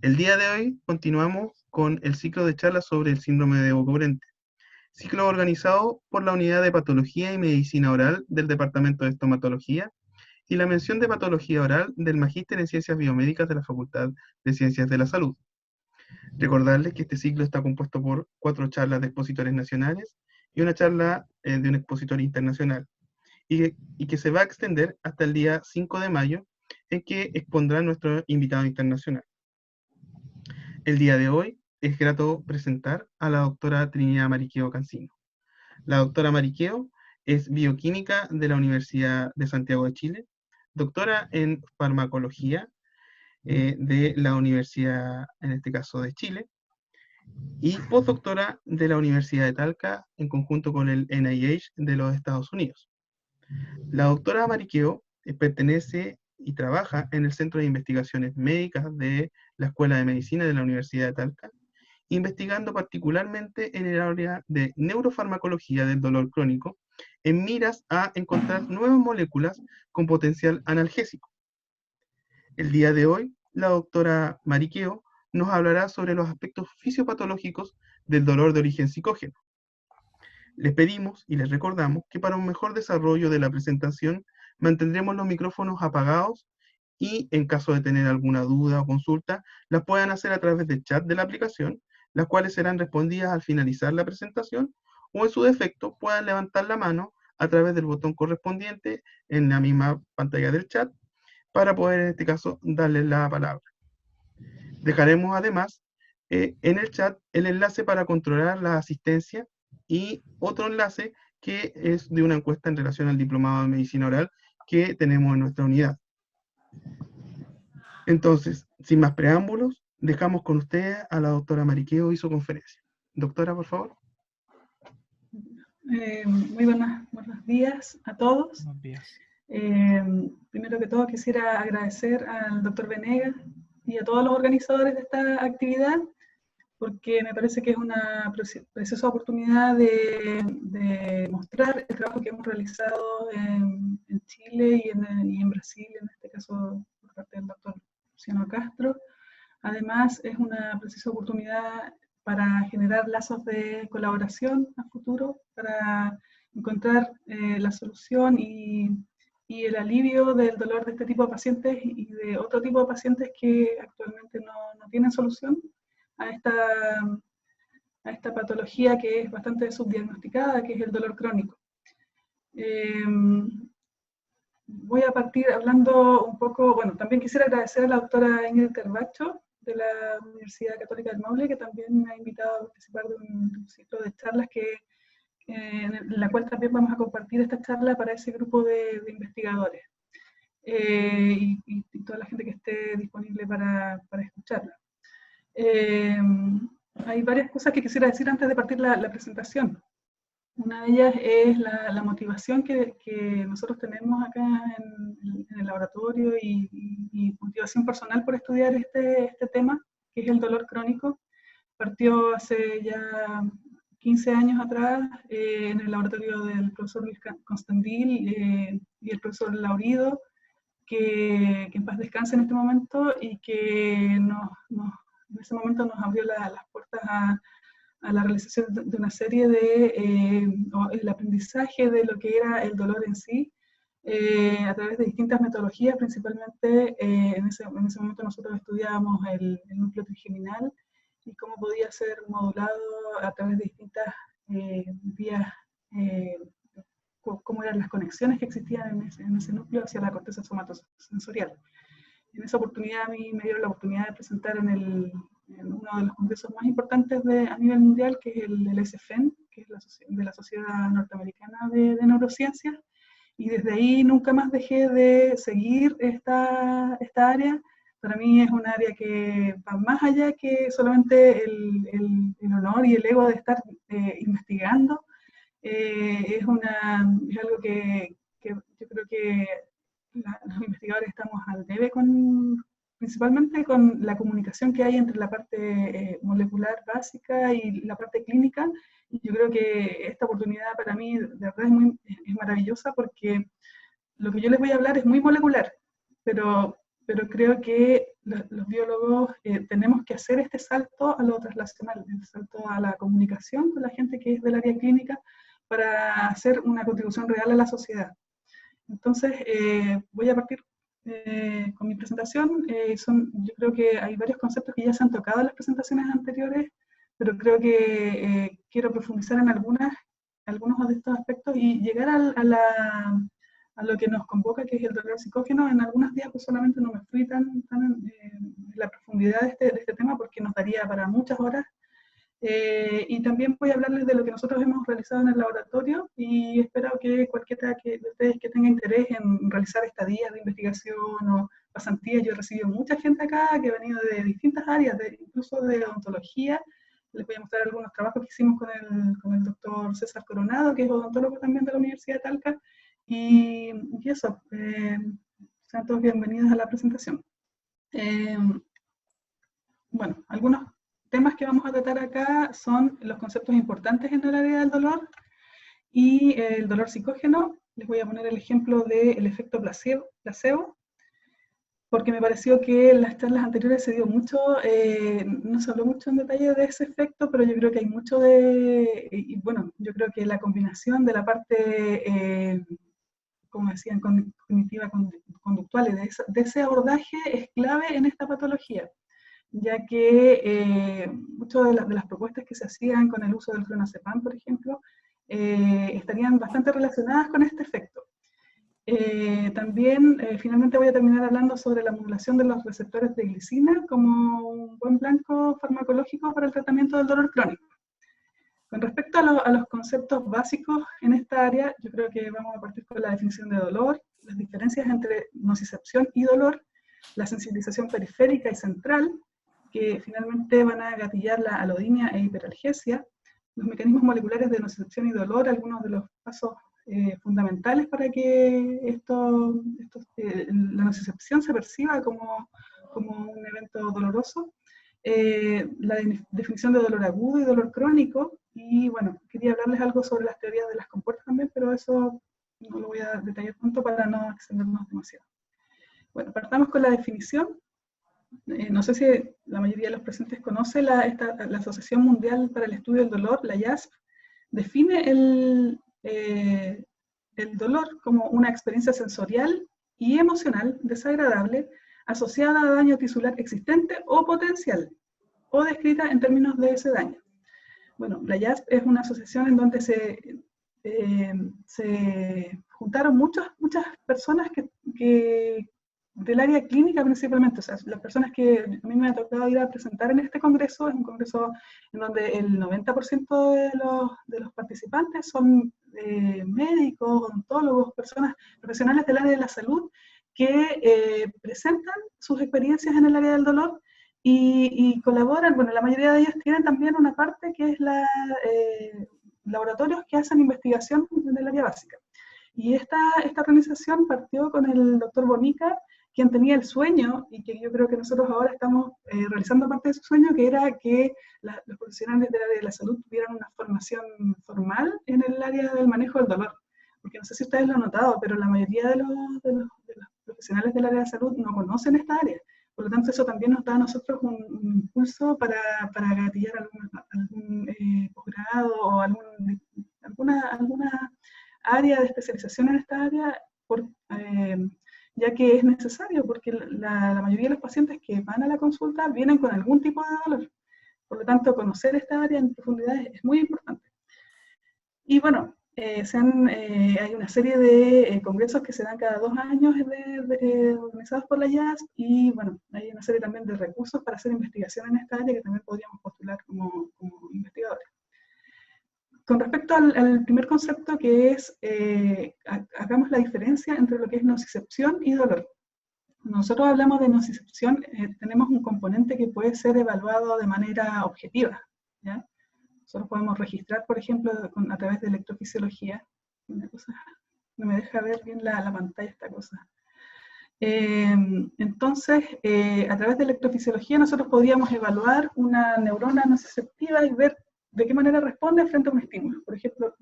El día de hoy continuamos con el ciclo de charlas sobre el síndrome de boca urente, ciclo organizado por la Unidad de Patología y Medicina Oral del Departamento de Estomatología y la mención de Patología Oral del Magíster en Ciencias Biomédicas de la Facultad de Ciencias de la Salud. Recordarles que este ciclo está compuesto por 4 charlas de expositores nacionales y una charla de un expositor internacional, y que se va a extender hasta el día 5 de mayo, en que expondrá nuestro invitado internacional. El día de hoy es grato presentar a la doctora Trinidad Mariqueo Cancino. La doctora Mariqueo es bioquímica de la Universidad de Santiago de Chile, doctora en farmacología de la Universidad, en este caso de Chile, y postdoctora de la Universidad de Talca en conjunto con el NIH de los Estados Unidos. La doctora Mariqueo pertenece y trabaja en el Centro de Investigaciones Médicas de la Escuela de Medicina de la Universidad de Talca, investigando particularmente en el área de neurofarmacología del dolor crónico, en miras a encontrar nuevas moléculas con potencial analgésico. El día de hoy, la doctora Mariqueo nos hablará sobre los aspectos fisiopatológicos del dolor de origen psicógeno. Les pedimos y les recordamos que para un mejor desarrollo de la presentación mantendremos los micrófonos apagados y en caso de tener alguna duda o consulta, las puedan hacer a través del chat de la aplicación, las cuales serán respondidas al finalizar la presentación, o en su defecto puedan levantar la mano a través del botón correspondiente en la misma pantalla del chat para poder en este caso darles la palabra. Dejaremos además en el chat el enlace para controlar la asistencia y otro enlace que es de una encuesta en relación al diplomado de medicina oral que tenemos en nuestra unidad. Entonces, sin más preámbulos, dejamos con ustedes a la doctora Mariqueo y su conferencia. Doctora, por favor. Muy buenos días a todos. Buenos días. Primero que todo quisiera agradecer al doctor Venegas y a todos los organizadores de esta actividad, porque me parece que es una preciosa oportunidad de mostrar el trabajo que hemos realizado en Chile y en Brasil, en este caso por parte del doctor Luciano Castro. Además, es una preciosa oportunidad para generar lazos de colaboración a futuro, para encontrar la solución y el alivio del dolor de este tipo de pacientes y de otro tipo de pacientes que actualmente no tienen solución a esta patología que es bastante subdiagnosticada, que es el dolor crónico. Voy a partir hablando un poco, bueno, también quisiera agradecer a la doctora Ingrid Carbacho de la Universidad Católica del Maule, que también me ha invitado a participar de un ciclo de charlas en la cual también vamos a compartir esta charla para ese grupo de investigadores y toda la gente que esté disponible para escucharla. Hay varias cosas que quisiera decir antes de partir la presentación. Una de ellas es la motivación que nosotros tenemos acá en el laboratorio y motivación personal por estudiar este tema, que es el dolor crónico. Partió hace ya 15 años atrás en el laboratorio del profesor Luis Constandil y el profesor Laurido, que en paz descanse en este momento y que en ese momento nos abrió las puertas a la realización de una serie el aprendizaje de lo que era el dolor en sí, a través de distintas metodologías, principalmente en ese momento nosotros estudiábamos el núcleo trigeminal y cómo podía ser modulado a través de distintas vías, cómo eran las conexiones que existían en ese núcleo hacia la corteza somatosensorial. En esa oportunidad a mí me dieron la oportunidad de presentar en uno de los congresos más importantes a nivel mundial, que es el SFN, que es de la Sociedad Norteamericana de Neurociencias, y desde ahí nunca más dejé de seguir esta área. Para mí es un área que va más allá que solamente el honor y el ego de estar investigando. Es algo que yo creo que los investigadores estamos al debe principalmente con la comunicación que hay entre la parte molecular básica y la parte clínica. Y yo creo que esta oportunidad para mí de verdad es maravillosa, porque lo que yo les voy a hablar es muy molecular, pero pero creo que los biólogos tenemos que hacer este salto a lo translacional, el salto a la comunicación con la gente que es del área clínica para hacer una contribución real a la sociedad. Entonces, voy a partir con mi presentación. Yo creo que hay varios conceptos que ya se han tocado en las presentaciones anteriores, pero creo que quiero profundizar en algunos de estos aspectos y llegar a lo que nos convoca, que es el dolor psicógeno. En algunas diapos solamente no me fui tan en la profundidad de este tema porque nos daría para muchas horas. Y también voy a hablarles de lo que nosotros hemos realizado en el laboratorio y espero que cualquiera de ustedes que tenga interés en realizar estadías de investigación o pasantías. Yo he recibido mucha gente acá que ha venido de distintas áreas, incluso de odontología. Les voy a mostrar algunos trabajos que hicimos con el doctor César Coronado, que es odontólogo también de la Universidad de Talca. Y eso, sean todos bienvenidos a la presentación. Bueno, algunos temas que vamos a tratar acá son los conceptos importantes en el área del dolor y el dolor psicógeno. Les voy a poner el ejemplo del efecto placebo, porque me pareció que en las charlas anteriores se dio mucho, no se habló mucho en detalle de ese efecto, pero yo creo que hay mucho y bueno, yo creo que la combinación de la parte, como decían, cognitiva conductual y de ese abordaje es clave en esta patología, ya que muchas de las propuestas que se hacían con el uso del clonazepam, por ejemplo, estarían bastante relacionadas con este efecto. También, finalmente voy a terminar hablando sobre la modulación de los receptores de glicina como un buen blanco farmacológico para el tratamiento del dolor crónico. Con respecto a los conceptos básicos en esta área, yo creo que vamos a partir con la definición de dolor, las diferencias entre nocicepción y dolor, la sensibilización periférica y central, que finalmente van a gatillar la alodinia e hiperalgesia, los mecanismos moleculares de nocicepción y dolor, algunos de los pasos fundamentales para que la nocicepción se perciba como un evento doloroso, la definición de dolor agudo y dolor crónico, y bueno, quería hablarles algo sobre las teorías de las compuertas también, pero eso no lo voy a detallar tanto para no extendernos demasiado. Bueno, partamos con la definición. No sé si la mayoría de los presentes conoce la Asociación Mundial para el Estudio del Dolor, la IASP, define el dolor como una experiencia sensorial y emocional desagradable asociada a daño tisular existente o potencial, o descrita en términos de ese daño. Bueno, la IASP es una asociación en donde se juntaron muchas personas que del área clínica principalmente, o sea, las personas que a mí me ha tocado ir a presentar en este congreso, es un congreso en donde el 90% de los participantes son médicos, odontólogos, personas profesionales del área de la salud que presentan sus experiencias en el área del dolor y colaboran. Bueno, la mayoría de ellos tienen también una parte que es laboratorios que hacen investigación en el área básica. Y esta organización partió con el doctor Bonica, quien tenía el sueño, y que yo creo que nosotros ahora estamos realizando parte de su sueño, que era que los profesionales del área de la salud tuvieran una formación formal en el área del manejo del dolor. Porque no sé si ustedes lo han notado, pero la mayoría de los profesionales del área de la salud no conocen esta área. Por lo tanto, eso también nos da a nosotros un impulso para gatillar algún posgrado o alguna área de especialización en esta área, ya que es necesario, porque la mayoría de los pacientes que van a la consulta vienen con algún tipo de dolor. Por lo tanto, conocer esta área en profundidad es muy importante. Y bueno, hay una serie de congresos que se dan cada 2 años organizados por la IASP, y bueno, hay una serie también de recursos para hacer investigación en esta área que también podríamos postular como investigadores. Con respecto al primer concepto, que es, hagamos la diferencia entre lo que es nocicepción y dolor. Cuando nosotros hablamos de nocicepción, tenemos un componente que puede ser evaluado de manera objetiva, ¿ya? Nosotros podemos registrar, por ejemplo, a través de electrofisiología. Una cosa, no me deja ver bien la pantalla esta cosa. Entonces, a través de electrofisiología nosotros podríamos evaluar una neurona nociceptiva y ver de qué manera responde frente a un estímulo. Por ejemplo,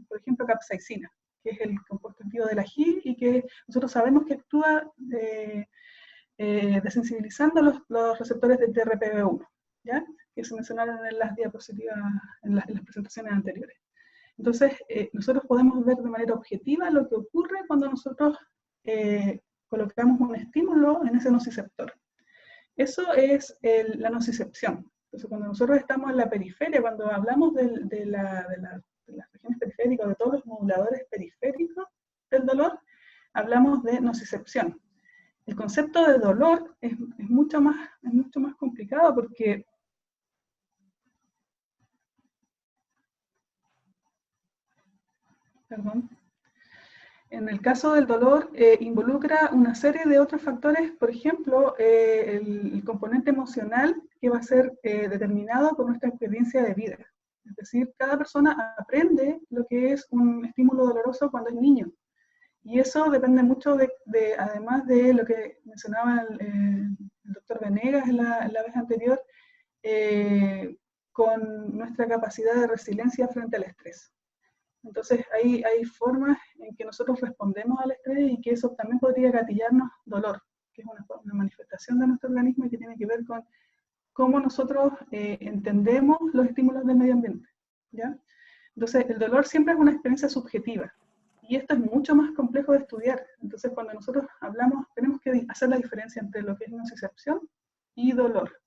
capsaicina, que es el compuesto activo del ají y que nosotros sabemos que actúa desensibilizando los receptores de TRPV1, ¿ya? Que se mencionaron en las diapositivas, en las presentaciones anteriores. Entonces, nosotros podemos ver de manera objetiva lo que ocurre cuando nosotros colocamos un estímulo en ese nociceptor. Eso es la nocicepción. Entonces, cuando nosotros estamos en la periferia, cuando hablamos de las regiones periféricas, de todos los moduladores periféricos del dolor, hablamos de nocicepción. El concepto de dolor es mucho más complicado porque en el caso del dolor involucra una serie de otros factores, por ejemplo, el componente emocional que va a ser determinado por nuestra experiencia de vida. Es decir, cada persona aprende lo que es un estímulo doloroso cuando es niño. Y eso depende mucho además de lo que mencionaba el doctor Venegas en la vez anterior, con nuestra capacidad de resiliencia frente al estrés. Entonces hay formas en que nosotros respondemos al estrés y que eso también podría gatillarnos dolor, que es una manifestación de nuestro organismo y que tiene que ver con cómo nosotros entendemos los estímulos del medio ambiente, ¿ya? Entonces el dolor siempre es una experiencia subjetiva y esto es mucho más complejo de estudiar. Entonces cuando nosotros hablamos tenemos que hacer la diferencia entre lo que es nocicepción y dolor.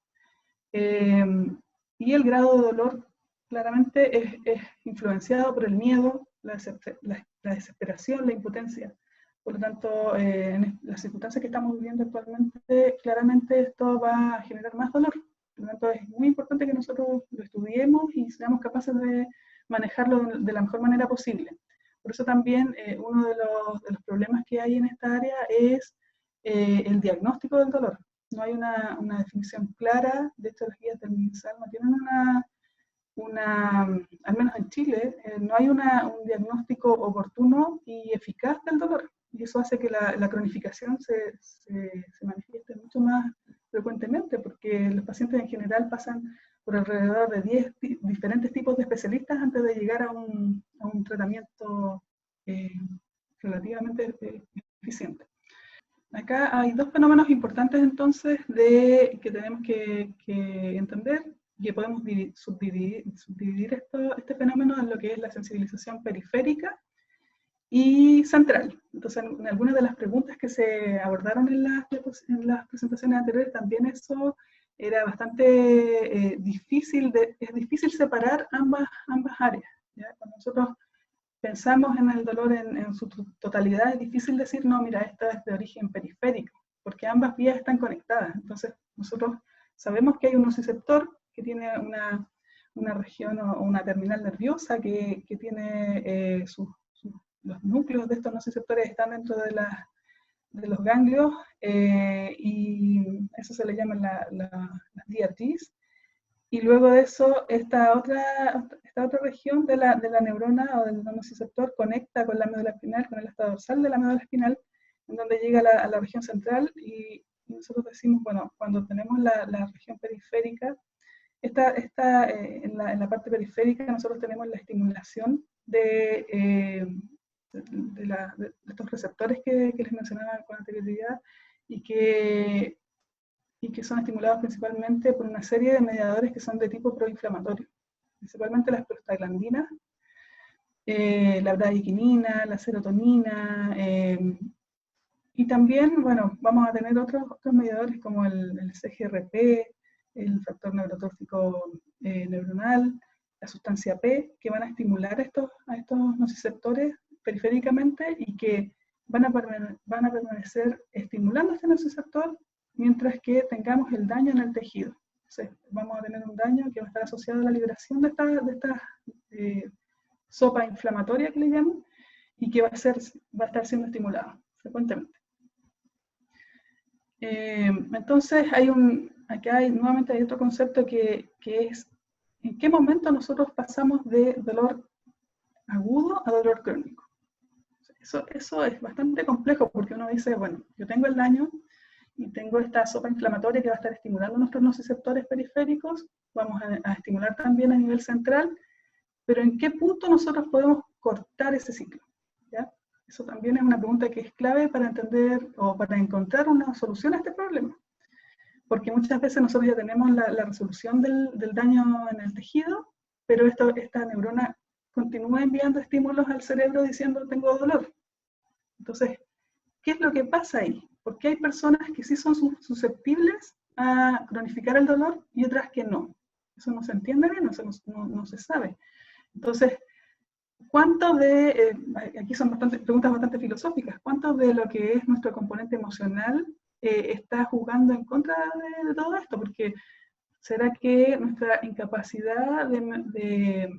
Y el grado de dolor claramente es influenciado por el miedo, la desesperación, la impotencia. Por lo tanto, en las circunstancias que estamos viviendo actualmente, claramente esto va a generar más dolor. Por lo tanto, es muy importante que nosotros lo estudiemos y seamos capaces de manejarlo de la mejor manera posible. Por eso también uno de los problemas que hay en esta área es el diagnóstico del dolor. No hay una definición clara. De hecho, las guías del MinSal no tienen al menos en Chile, no hay un diagnóstico oportuno y eficaz del dolor. Y eso hace que la cronificación se manifieste mucho más frecuentemente, porque los pacientes en general pasan por alrededor de 10 diferentes tipos de especialistas antes de llegar a un tratamiento relativamente eficiente. Acá hay dos fenómenos importantes entonces que tenemos que entender, que podemos subdividir este fenómeno en lo que es la sensibilización periférica y central. Entonces, en algunas de las preguntas que se abordaron en las presentaciones anteriores, también eso era bastante difícil, es difícil separar ambas áreas, ¿ya? Cuando nosotros pensamos en el dolor en su totalidad, es difícil decir, no, mira, esta es de origen periférico, porque ambas vías están conectadas. Entonces, nosotros sabemos que hay un nociceptor que tiene una región o una terminal nerviosa que tiene los núcleos de estos nociceptores están dentro de los ganglios, y eso se le llama las DRGs. Y luego de eso, esta otra región de la neurona o del nociceptor conecta con la médula espinal, con el astro dorsal de la médula espinal, en donde llega a la región central, y nosotros decimos, bueno, cuando tenemos la región periférica, en la parte periférica nosotros tenemos la estimulación de estos receptores que les mencionaba con anterioridad, y que son estimulados principalmente por una serie de mediadores que son de tipo proinflamatorio, principalmente las prostaglandinas, la bradykinin, la serotonina, y también, bueno, vamos a tener otros mediadores como el CGRP, el factor neurotrófico neuronal, la sustancia P, que van a estimular a estos nociceptores periféricamente y que van a permanecer estimulando este nociceptor mientras que tengamos el daño en el tejido. Entonces, vamos a tener un daño que va a estar asociado a la liberación de esta sopa inflamatoria que le llaman, y que va a estar siendo estimulado frecuentemente. Entonces, nuevamente hay otro concepto que es en qué momento nosotros pasamos de dolor agudo a dolor crónico. Eso es bastante complejo, porque uno dice, bueno, yo tengo el daño y tengo esta sopa inflamatoria que va a estar estimulando nuestros nociceptores periféricos, vamos a estimular también a nivel central, pero ¿en qué punto nosotros podemos cortar ese ciclo? ¿Ya? Eso también es una pregunta que es clave para entender o para encontrar una solución a este problema. Porque muchas veces nosotros ya tenemos la resolución del daño en el tejido, pero esta neurona continúa enviando estímulos al cerebro diciendo tengo dolor. Entonces, ¿qué es lo que pasa ahí? Porque hay personas que sí son susceptibles a cronificar el dolor y otras que no. Eso no se entiende bien, no se sabe. Entonces, ¿cuánto de, aquí son preguntas bastante filosóficas, cuánto de lo que es nuestro componente emocional está jugando en contra de todo esto? Porque ¿será que nuestra incapacidad de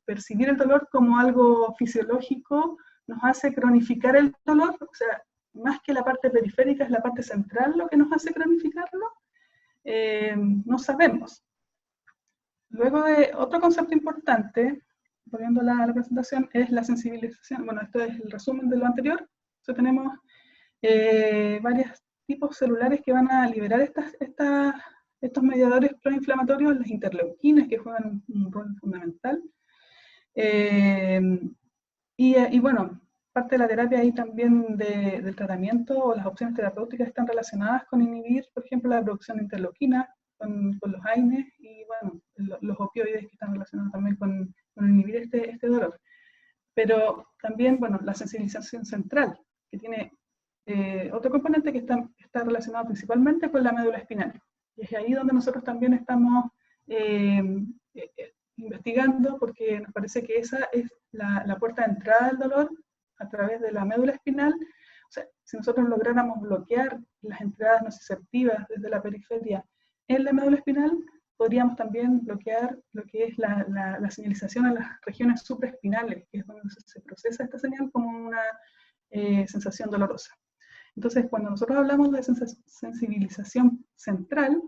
percibir el dolor como algo fisiológico nos hace cronificar el dolor? O sea, más que la parte periférica, es la parte central lo que nos hace cronificarlo. No sabemos. Luego de otro concepto importante, volviendo a la presentación, es la sensibilización. Bueno, esto es el resumen de lo anterior. Entonces tenemos varios tipos celulares que van a liberar estos mediadores proinflamatorios, las interleuquinas, que juegan un rol fundamental. Y bueno, parte de la terapia ahí también del tratamiento o las opciones terapéuticas están relacionadas con inhibir, por ejemplo, la producción de interleuquina, con los AINES y, bueno, los opioides que están relacionados también con inhibir este dolor. Pero también, bueno, la sensibilización central, que tiene otro componente que está relacionado principalmente con la médula espinal. Y es ahí donde nosotros también estamos investigando, porque nos parece que esa es la puerta de entrada del dolor a través de la médula espinal. O sea, si nosotros lográramos bloquear las entradas nociceptivas desde la periferia en la médula espinal, podríamos también bloquear lo que es la señalización a las regiones supraespinales, que es donde se procesa esta señal como una sensación dolorosa. Entonces, cuando nosotros hablamos de sensibilización central,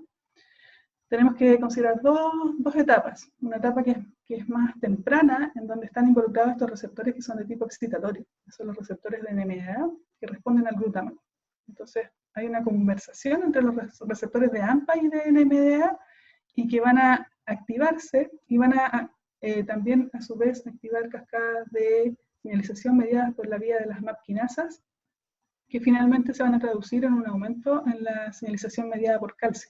tenemos que considerar dos etapas. Una etapa que es más temprana, en donde están involucrados estos receptores que son de tipo excitatorio. Son los receptores de NMDA que responden al glutamato. Entonces, hay una conversación entre los receptores de AMPA y de NMDA y que van a activarse y van a también, a su vez, activar cascadas de señalización mediadas por la vía de las MAP quinasas, que finalmente se van a traducir en un aumento en la señalización mediada por calcio.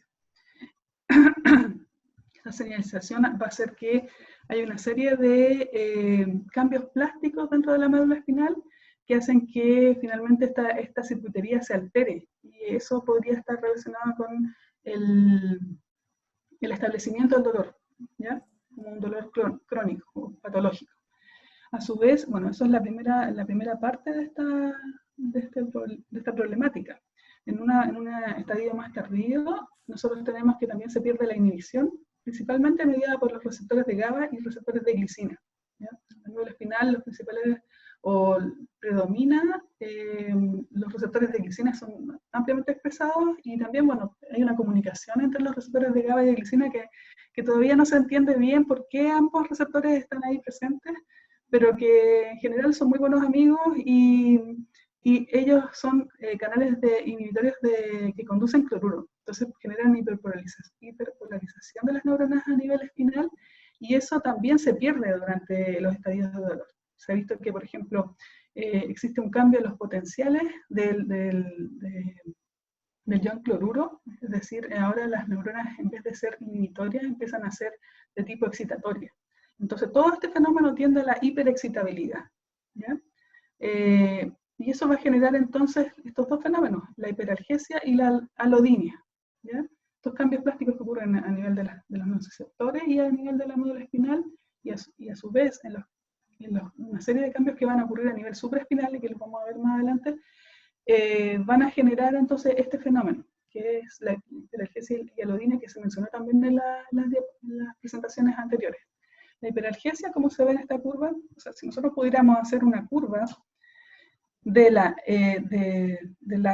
Esa señalización va a hacer que haya una serie de cambios plásticos dentro de la médula espinal que hacen que finalmente esta circuitería se altere. Y eso podría estar relacionado con el establecimiento del dolor, ¿ya? Como un dolor crónico, patológico. A su vez, bueno, eso es la primera parte de esta problemática. En un estadio más tardío, nosotros tenemos que también se pierde la inhibición, principalmente mediada por los receptores de GABA y receptores de glicina. ¿Ya? En la médula espinal, los principales, o predomina, los receptores de glicina son ampliamente expresados y también, bueno, hay una comunicación entre los receptores de GABA y de glicina que todavía no se entiende bien por qué ambos receptores están ahí presentes, pero que en general son muy buenos amigos y ellos son canales inhibitorios que conducen cloruro. Entonces generan hiperpolarización de las neuronas a nivel espinal y eso también se pierde durante los estadios de dolor. Se ha visto que, por ejemplo, existe un cambio en los potenciales del ion cloruro, es decir, ahora las neuronas en vez de ser inhibitorias empiezan a ser de tipo excitatoria. Entonces todo este fenómeno tiende a la hiperexcitabilidad, ¿ya? Y eso va a generar entonces estos dos fenómenos, la hiperalgesia y la alodinia, ¿ya? Estos cambios plásticos que ocurren a nivel de los nociceptores y a nivel de la médula espinal, y a su vez una serie de cambios que van a ocurrir a nivel supraespinal y que los vamos a ver más adelante, van a generar entonces este fenómeno, que es la hiperalgesia y alodinia que se mencionó también en las presentaciones anteriores. La hiperalgesia, como se ve en esta curva, o sea, si nosotros pudiéramos hacer una curva de la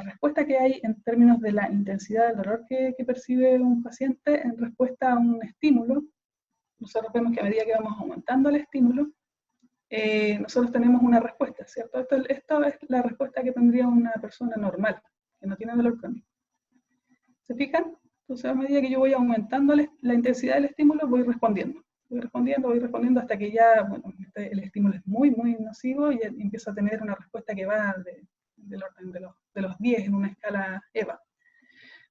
respuesta que hay en términos de la intensidad del dolor que percibe un paciente en respuesta a un estímulo, nosotros vemos que a medida que vamos aumentando el estímulo, nosotros tenemos una respuesta, ¿cierto? Esto es la respuesta que tendría una persona normal, que no tiene dolor crónico. ¿Se fijan? Entonces, a medida que yo voy aumentando la intensidad del estímulo, voy respondiendo hasta que ya, bueno, el estímulo es muy, muy nocivo y empieza a tener una respuesta que va del orden de los 10 en una escala EVA.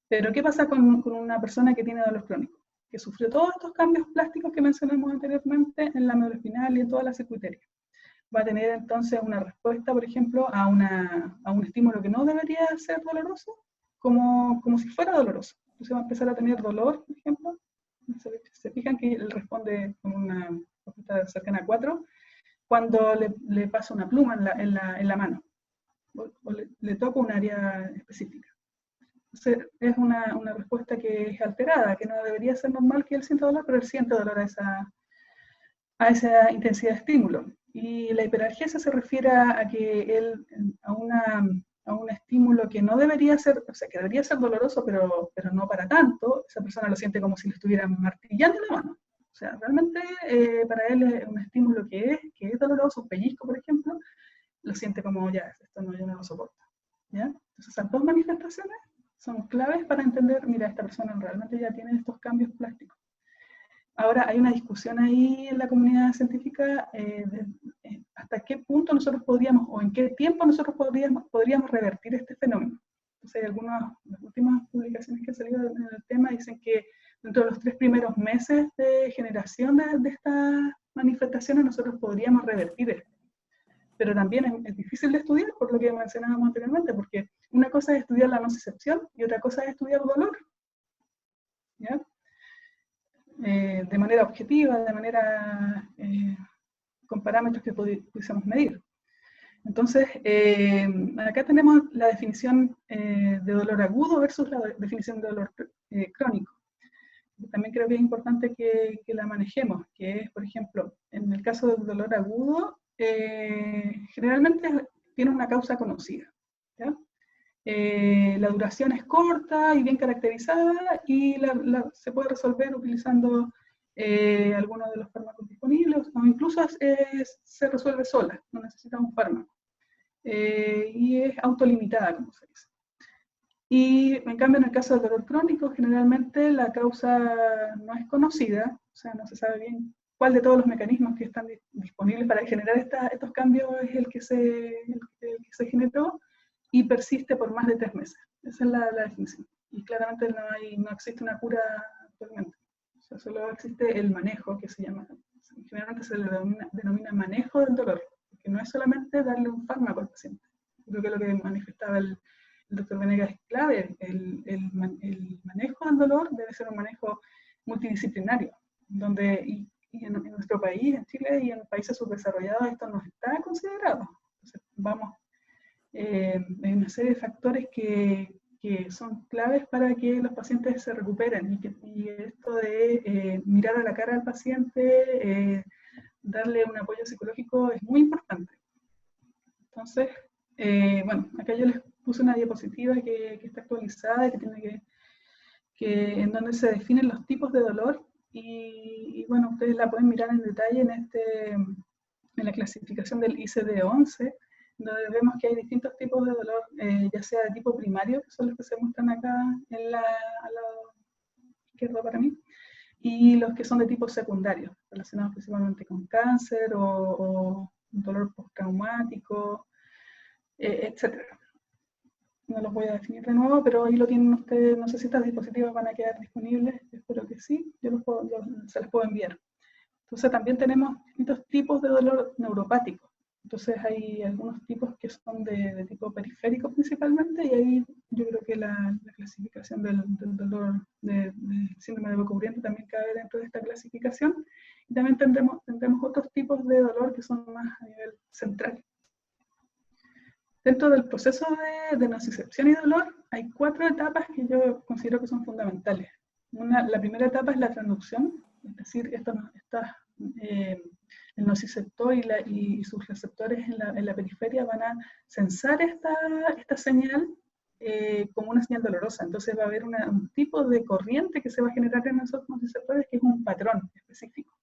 Pero ¿qué pasa con una persona que tiene dolor crónico? Que sufrió todos estos cambios plásticos que mencionamos anteriormente en la médula espinal y en toda la circuitería. Va a tener entonces una respuesta, por ejemplo, a un estímulo que no debería ser doloroso, como si fuera doloroso. Entonces va a empezar a tener dolor, por ejemplo. Se fijan que él responde con una respuesta cercana a 4 cuando le pasa una pluma en la mano o le toca un área específica. Entonces, es una respuesta que es alterada, que no debería ser normal que él sienta dolor, pero él siente dolor a esa intensidad de estímulo. Y la hiperalgesia se refiere a que él, a un estímulo que no debería ser, o sea, que debería ser doloroso, pero no para tanto, esa persona lo siente como si le estuvieran martillando la mano. O sea, realmente para él es un estímulo que es doloroso, un pellizco, por ejemplo, lo siente como, ya, esto no, yo no lo soporto. ¿Ya? Entonces, esas dos manifestaciones son claves para entender, mira, esta persona realmente ya tiene estos cambios plásticos. Ahora, hay una discusión ahí en la comunidad científica hasta qué punto nosotros podríamos, o en qué tiempo nosotros podríamos revertir este fenómeno. Entonces, las últimas publicaciones que han salido en el tema dicen que dentro de los 3 primeros meses de generación de estas manifestaciones nosotros podríamos revertir esto. Pero también es difícil de estudiar, por lo que mencionábamos anteriormente, porque una cosa es estudiar la nocicepción y otra cosa es estudiar dolor. ¿Ya? De manera objetiva, de manera con parámetros que pudiésemos medir. Entonces, acá tenemos la definición de dolor agudo versus la definición de dolor crónico. También creo que es importante que la manejemos, que es, por ejemplo, en el caso del dolor agudo, generalmente tiene una causa conocida. ¿Ya? La duración es corta y bien caracterizada y se puede resolver utilizando algunos de los fármacos disponibles o incluso se resuelve sola, no necesita un fármaco. Y es autolimitada, como se dice. Y en cambio, en el caso del dolor crónico, generalmente la causa no es conocida, o sea, no se sabe bien cuál de todos los mecanismos que están disponibles para generar estos cambios es el que se generó y persiste por más de 3 meses. Esa es la definición. Y claramente no existe una cura actualmente. O sea, solo existe el manejo, que se llama, generalmente se le denomina manejo del dolor, porque no es solamente darle un fármaco al paciente. Creo que lo que manifestaba el doctor Venegas es clave. El manejo del dolor debe ser un manejo multidisciplinario, donde, y en nuestro país, en Chile y en países subdesarrollados, esto no está considerado. Entonces, hay una serie de factores que son claves para que los pacientes se recuperen y esto de mirar a la cara al paciente, darle un apoyo psicológico es muy importante. Entonces, bueno, acá yo les puse una diapositiva que está actualizada y que tiene en donde se definen los tipos de dolor y bueno, ustedes la pueden mirar en detalle en la clasificación del ICD-11, donde vemos que hay distintos tipos de dolor, ya sea de tipo primario, que son los que se muestran acá a la izquierda para mí, y los que son de tipo secundario, relacionados principalmente con cáncer o un dolor postraumático, etc. No los voy a definir de nuevo, pero ahí lo tienen ustedes. No sé si estas diapositivas van a quedar disponibles, espero que sí, se las puedo enviar. Entonces también tenemos distintos tipos de dolor neuropático. Entonces hay algunos tipos que son de tipo periférico principalmente, y ahí yo creo que la clasificación del dolor del síndrome de boca cubriente también cabe dentro de esta clasificación. Y también tendremos otros tipos de dolor que son más a nivel central. Dentro del proceso de nocicepción y dolor hay 4 etapas que yo considero que son fundamentales. La primera etapa es la transducción, es decir, el nociceptor y sus receptores en la periferia van a sensar esta señal como una señal dolorosa. Entonces va a haber un tipo de corriente que se va a generar en esos nociceptores que es un patrón específico.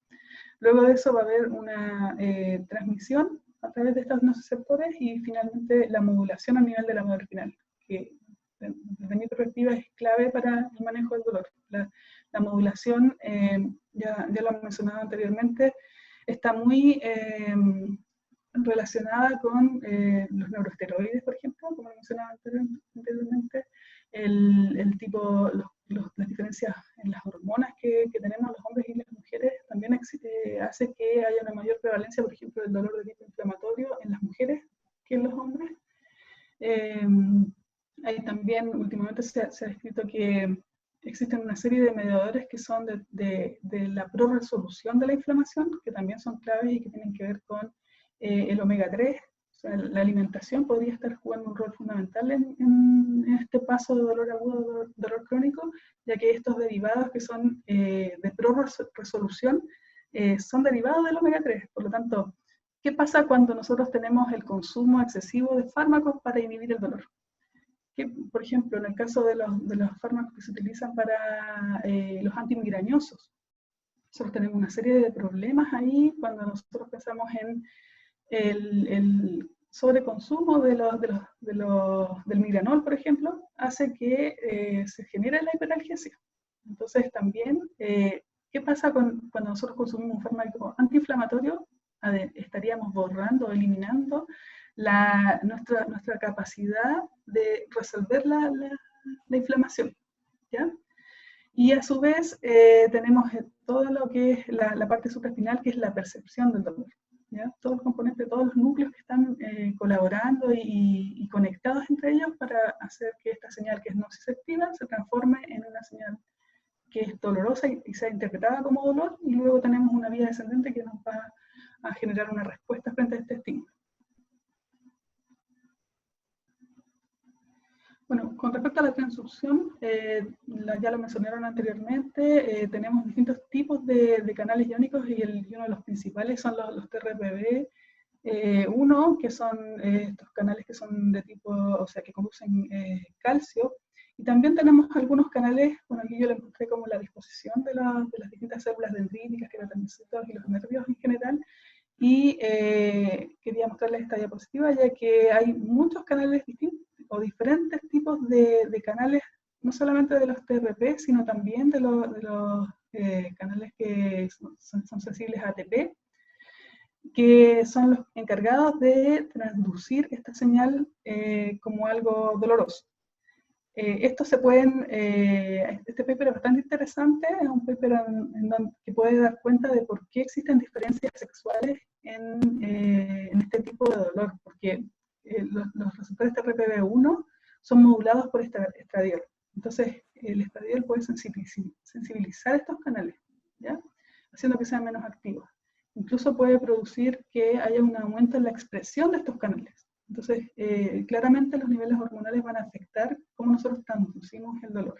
Luego de eso va a haber una transmisión a través de estos nociceptores y finalmente la modulación a nivel de la médula espinal, que desde mi perspectiva es clave para el manejo del dolor. La modulación, ya lo he mencionado anteriormente, está muy relacionada con los neuroesteroides, por ejemplo, como mencionaba anteriormente, las diferencias en las hormonas que tenemos los hombres y las mujeres también hace que haya una mayor prevalencia, por ejemplo, del dolor de tipo inflamatorio en las mujeres que en los hombres. Hay también, últimamente se ha escrito que existen una serie de mediadores que son de la pro-resolución de la inflamación, que también son claves y que tienen que ver con el omega 3. O sea, la alimentación podría estar jugando un rol fundamental en este paso de dolor agudo, dolor crónico, ya que estos derivados que son de pro-resolución son derivados del omega 3. Por lo tanto, ¿qué pasa cuando nosotros tenemos el consumo excesivo de fármacos para inhibir el dolor? Que, por ejemplo, en el caso de los fármacos que se utilizan para los antimigrañosos, nosotros tenemos una serie de problemas ahí cuando nosotros pensamos en el sobreconsumo del migranol, por ejemplo, hace que se genere la hiperalgesia. Entonces también, ¿qué pasa cuando nosotros consumimos un fármaco antiinflamatorio? Estaríamos borrando, eliminando nuestra capacidad de resolver la inflamación, ¿ya? Y a su vez tenemos todo lo que es la parte supraespinal, que es la percepción del dolor, ¿ya? Todos los componentes, todos los núcleos que están colaborando y conectados entre ellos para hacer que esta señal que es nociceptiva se transforme en una señal que es dolorosa y sea interpretada como dolor, y luego tenemos una vía descendente que nos va a generar una respuesta frente a este estímulo. Bueno, con respecto a la transducción, ya lo mencionaron anteriormente, tenemos distintos tipos de canales iónicos y uno de los principales son los TRPV. Uno, que son estos canales que son de tipo, o sea, que conducen calcio, y también tenemos algunos canales, bueno, aquí yo les mostré como la disposición de las distintas células dendríticas, queratinocitos y los nervios en general, y quería mostrarles esta diapositiva, ya que hay muchos canales distintos o diferentes tipos de canales, no solamente de los TRP, sino también de los canales que son sensibles a ATP, que son los encargados de transducir esta señal como algo doloroso. Estos se pueden, este paper es bastante interesante, es un paper que puede dar cuenta de por qué existen diferencias sexuales en este tipo de dolor, porque los receptores TRPV1 son modulados por estradiol. Entonces, el estradiol puede sensibilizar estos canales, ¿ya? Haciendo que sean menos activos. Incluso puede producir que haya un aumento en la expresión de estos canales. Entonces, claramente los niveles hormonales van a afectar cómo nosotros transducimos el dolor.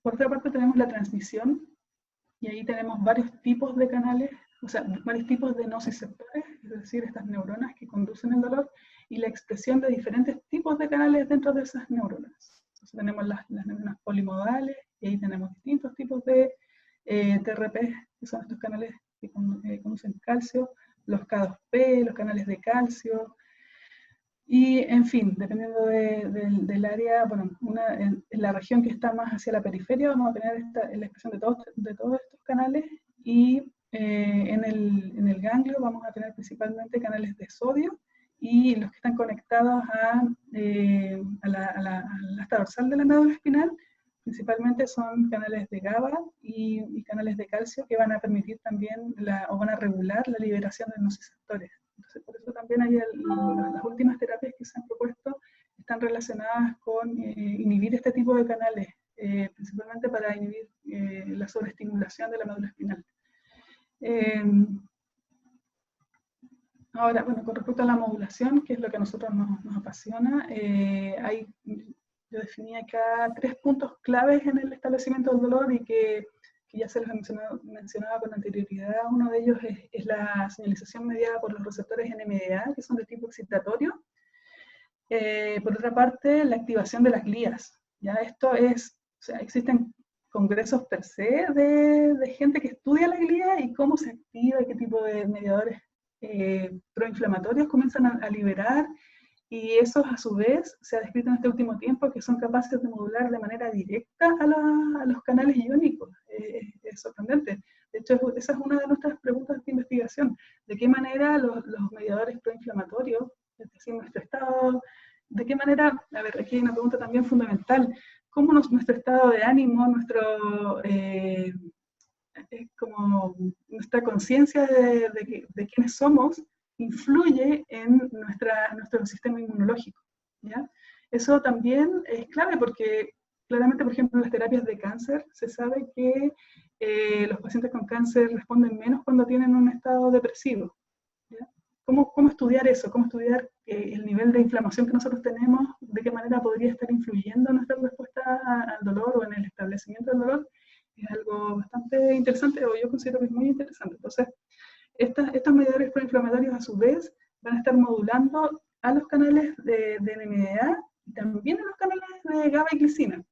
Por otra parte, tenemos la transmisión, y ahí tenemos varios tipos de canales, o sea, varios tipos de nociceptores, es decir, estas neuronas que conducen el dolor, y la expresión de diferentes tipos de canales dentro de esas neuronas. Entonces tenemos las neuronas polimodales, y ahí tenemos distintos tipos de TRP, que son estos canales que conducen calcio, los K2P, los canales de calcio, y en fin, dependiendo del área, bueno, en la región que está más hacia la periferia vamos a tener la expresión de todos estos canales, y en el ganglio vamos a tener principalmente canales de sodio, y los que están conectados a la asta dorsal de la médula espinal principalmente son canales de GABA y canales de calcio que van a permitir también o van a regular la liberación de nociceptores. Entonces, por eso también hay las últimas terapias que se han propuesto están relacionadas con inhibir este tipo de canales, principalmente para inhibir la sobreestimulación de la médula espinal. Ahora, bueno, con respecto a la modulación, que es lo que a nosotros nos apasiona, yo definí acá 3 puntos claves en el establecimiento del dolor y que ya se los mencionaba con anterioridad. Uno de ellos es la señalización mediada por los receptores NMDA, que son de tipo excitatorio. Por otra parte, la activación de las glías. ¿Ya? Esto es, o sea, existen congresos per se de gente que estudia la glía y cómo se activa y qué tipo de mediadores proinflamatorios comienzan a liberar, y esos a su vez se ha descrito en este último tiempo que son capaces de modular de manera directa a los canales iónicos. Es sorprendente. De hecho, esa es una de nuestras preguntas de investigación. ¿De qué manera los mediadores proinflamatorios, es decir, nuestro estado, de qué manera, a ver, aquí hay una pregunta también fundamental, cómo nuestro estado de ánimo, como nuestra conciencia de quiénes somos, influye en nuestro sistema inmunológico, ¿ya? Eso también es clave porque claramente, por ejemplo, en las terapias de cáncer se sabe que los pacientes con cáncer responden menos cuando tienen un estado depresivo, ¿ya? ¿Cómo estudiar eso? ¿Cómo estudiar el nivel de inflamación que nosotros tenemos? ¿De qué manera podría estar influyendo en nuestra respuesta al dolor o en el establecimiento del dolor? Es algo bastante interesante, o yo considero que es muy interesante. Entonces, estos mediadores proinflamatorios a su vez van a estar modulando a los canales de NMDA y también a los canales de GABA y glicina.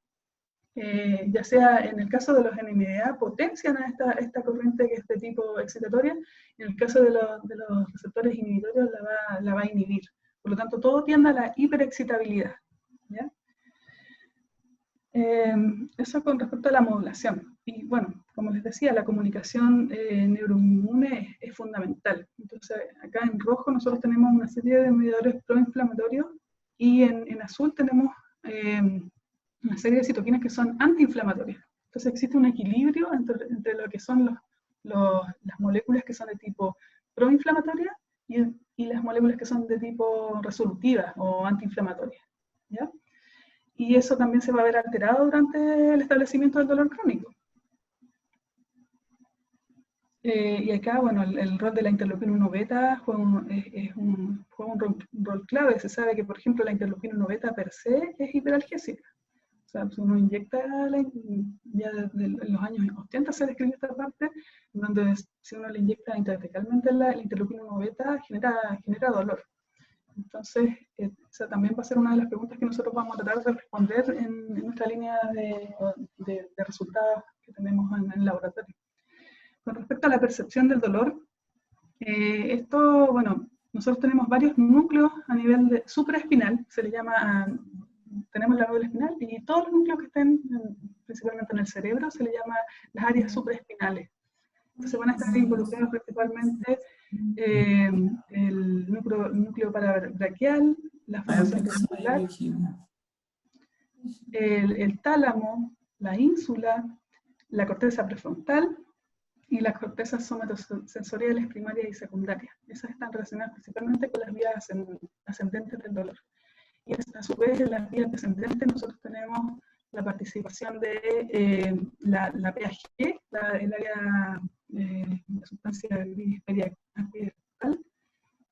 Ya sea en el caso de los NMDA potencian a esta corriente que es de tipo excitatoria, y en el caso de los receptores inhibitorios la va a inhibir. Por lo tanto, todo tiende a la hiperexcitabilidad, ¿ya? Eso con respecto a la modulación. Y bueno, como les decía, la comunicación neuroinmune es fundamental. Entonces, acá en rojo nosotros tenemos una serie de mediadores proinflamatorios y en azul tenemos una serie de citoquinas que son antiinflamatorias. Entonces existe un equilibrio entre lo que son las moléculas que son de tipo proinflamatoria y las moléculas que son de tipo resolutiva o antiinflamatoria, ¿ya? Y eso también se va a ver alterado durante el establecimiento del dolor crónico. Y acá, bueno, el rol de la interleuquina 1 beta juega un rol clave. Se sabe que, por ejemplo, la interleuquina 1 beta per se es hiperalgésica. O sea, si uno inyecta, ya desde los años 80 se describe esta parte, donde si uno le inyecta intraarticalmente la interleuquina 1 beta, genera dolor. Entonces, esa también va a ser una de las preguntas que nosotros vamos a tratar de responder en nuestra línea de resultados que tenemos en el laboratorio. Con respecto a la percepción del dolor, esto, bueno, nosotros tenemos varios núcleos a nivel supraespinal, se le llama, tenemos la médula espinal, y todos los núcleos que estén principalmente en el cerebro se le llama las áreas supraespinales. Entonces van a estar involucrados principalmente el núcleo parabraquial, la formación testicular, el tálamo, la ínsula, la corteza prefrontal y las cortezas somatosensoriales primarias y secundarias. Esas están relacionadas principalmente con las vías ascendentes del dolor. Y a su vez en las vías descendentes nosotros tenemos la participación de la PAG, el área la sustancia gris periapical,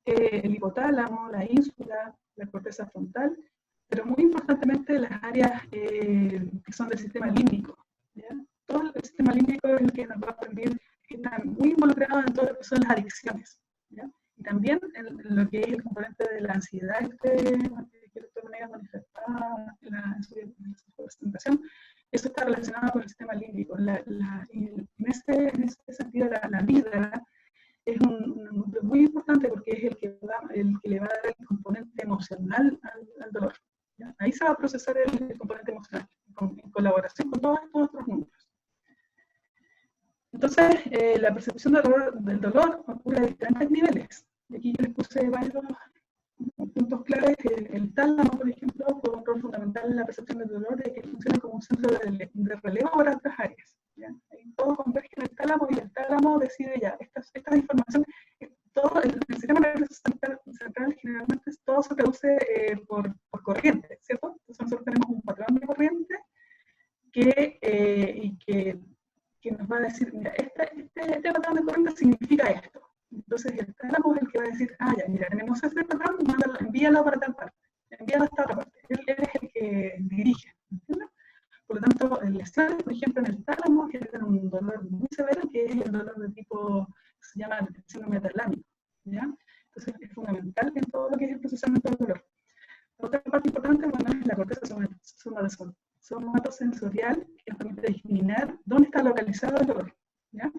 el hipotálamo, la ínsula, la corteza frontal, pero muy importantemente las áreas que son del sistema límbico, ¿ya? Todo el sistema límbico es el que nos va a permitir, que están muy involucrados en todo lo que son las adicciones, ¿ya? Y también en lo que es el componente de la ansiedad que de otra manera manifestada en su presentación. Eso está relacionado con el sistema límbico. En este sentido, la amígdala es un núcleo muy importante porque es el que le va a dar el componente emocional al dolor, ¿ya? Ahí se va a procesar el componente emocional, en colaboración con todos estos otros núcleos. Entonces, la percepción del dolor ocurre a diferentes niveles. Y aquí yo les puse varios puntos claves. El tálamo, por ejemplo, juega un rol fundamental en la percepción del dolor, de que funciona como un centro de relevo para otras áreas, ¿ya? Ahí todo converge en el tálamo y el tálamo decide ya, esta información, todo el sistema nervioso central generalmente todo se reduce por corriente, ¿cierto? Entonces nosotros tenemos un patrón de corriente que nos va a decir, mira, este patrón de corriente significa esto. Entonces el tálamo es el que va a decir, ah, ya, mira, tenemos este patrón, envíalo para tal parte, envíalo a esta otra parte. Él es el que dirige, ¿entiendes? Por lo tanto, lesiones, por ejemplo, en el tálamo generan un dolor muy severo, que es el dolor de tipo, se llama el síndrome metalámico, ¿ya? Entonces es fundamental en todo lo que es el procesamiento del dolor. Otra parte importante, bueno, es la corteza somatosensorial, que nos permite discriminar dónde está localizado el dolor, ¿ya?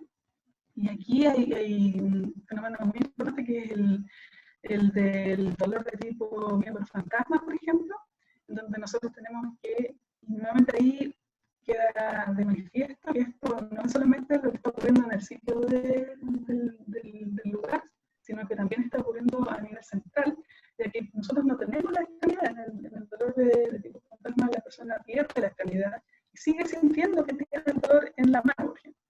Y aquí hay un fenómeno muy importante que es el del dolor de tipo miembro fantasma, por ejemplo, donde nosotros tenemos que, nuevamente ahí queda de manifiesto que esto no es solamente lo que está ocurriendo en el sitio del lugar, sino que también está ocurriendo a nivel central, ya que nosotros no tenemos la extremidad. En el dolor de tipo fantasma la persona pierde la extremidad y sigue sintiendo que tiene el dolor en la mano, por ejemplo.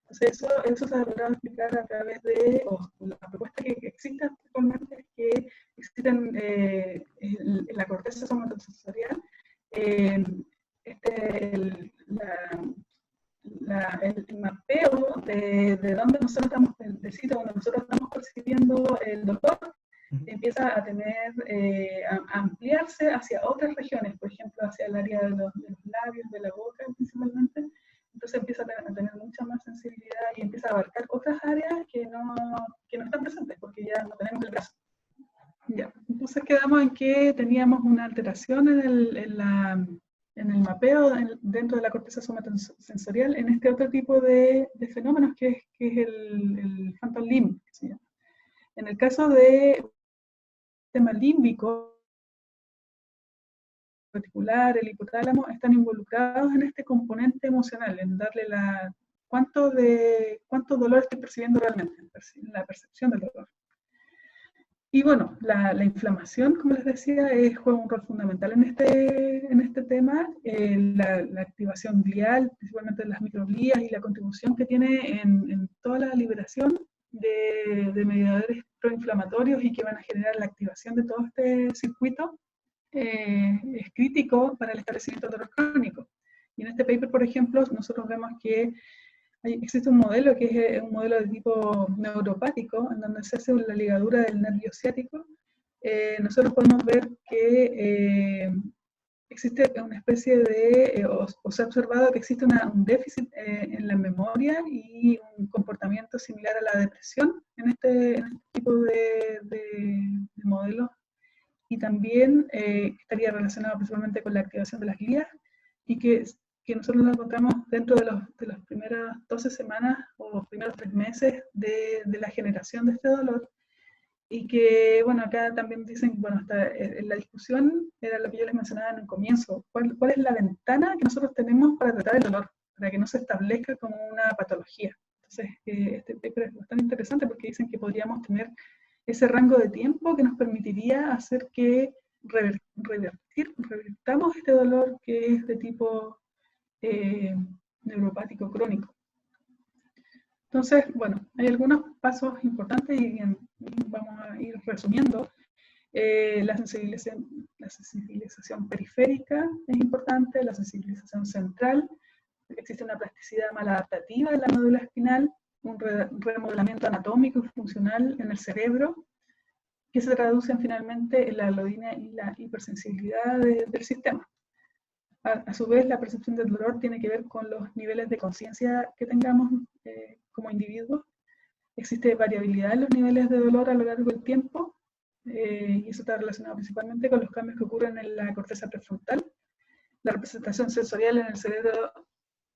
Entonces eso se ha logrado explicar a través de, o la propuesta que existe actualmente es que existen en la corteza somatosensorial el mapeo de dónde nosotros estamos, del sitio donde nosotros estamos percibiendo el dolor, empieza a tener, a ampliarse hacia otras regiones, por ejemplo, hacia el área de los labios, de la boca principalmente. Entonces empieza a tener mucha más sensibilidad y empieza a abarcar otras áreas que no están presentes, porque ya no tenemos el brazo. Ya. Entonces quedamos en que teníamos una alteración en el mapeo dentro de la corteza somatosensorial en este otro tipo de fenómenos que es el phantom limb. ¿Sí? En el caso del sistema límbico particular, el hipotálamo, están involucrados en este componente emocional, en darle cuánto dolor estoy percibiendo realmente, en la percepción del dolor. Y bueno, la inflamación, como les decía, juega un rol fundamental en este tema. La activación glial, principalmente de las microglías, y la contribución que tiene en toda la liberación de mediadores proinflamatorios y que van a generar la activación de todo este circuito, es crítico para el establecimiento del dolor crónico. Y en este paper, por ejemplo, nosotros vemos que existe un modelo que es un modelo de tipo neuropático, en donde se hace la ligadura del nervio ciático. Nosotros podemos ver que existe una especie de, o se ha observado que existe un déficit en la memoria y un comportamiento similar a la depresión en este tipo de modelos. Y también estaría relacionado principalmente con la activación de las glías, y que nosotros lo encontramos dentro de las primeras 12 semanas o los primeros 3 meses de la generación de este dolor. Y que, bueno, acá también dicen, bueno, en la discusión era lo que yo les mencionaba en el comienzo, ¿cuál es la ventana que nosotros tenemos para tratar el dolor, para que no se establezca como una patología? Entonces, este paper es bastante interesante porque dicen que podríamos tener ese rango de tiempo que nos permitiría hacer que revertamos este dolor que es de tipo neuropático crónico. Entonces, bueno, hay algunos pasos importantes y vamos a ir resumiendo. La sensibilización periférica es importante, la sensibilización central, existe una plasticidad maladaptativa de la médula espinal, un remodelamiento anatómico y funcional en el cerebro, que se traducen finalmente en la alodina y la hipersensibilidad del sistema. A su vez, la percepción del dolor tiene que ver con los niveles de conciencia que tengamos como individuos. Existe variabilidad en los niveles de dolor a lo largo del tiempo, y eso está relacionado principalmente con los cambios que ocurren en la corteza prefrontal. La representación sensorial en el cerebro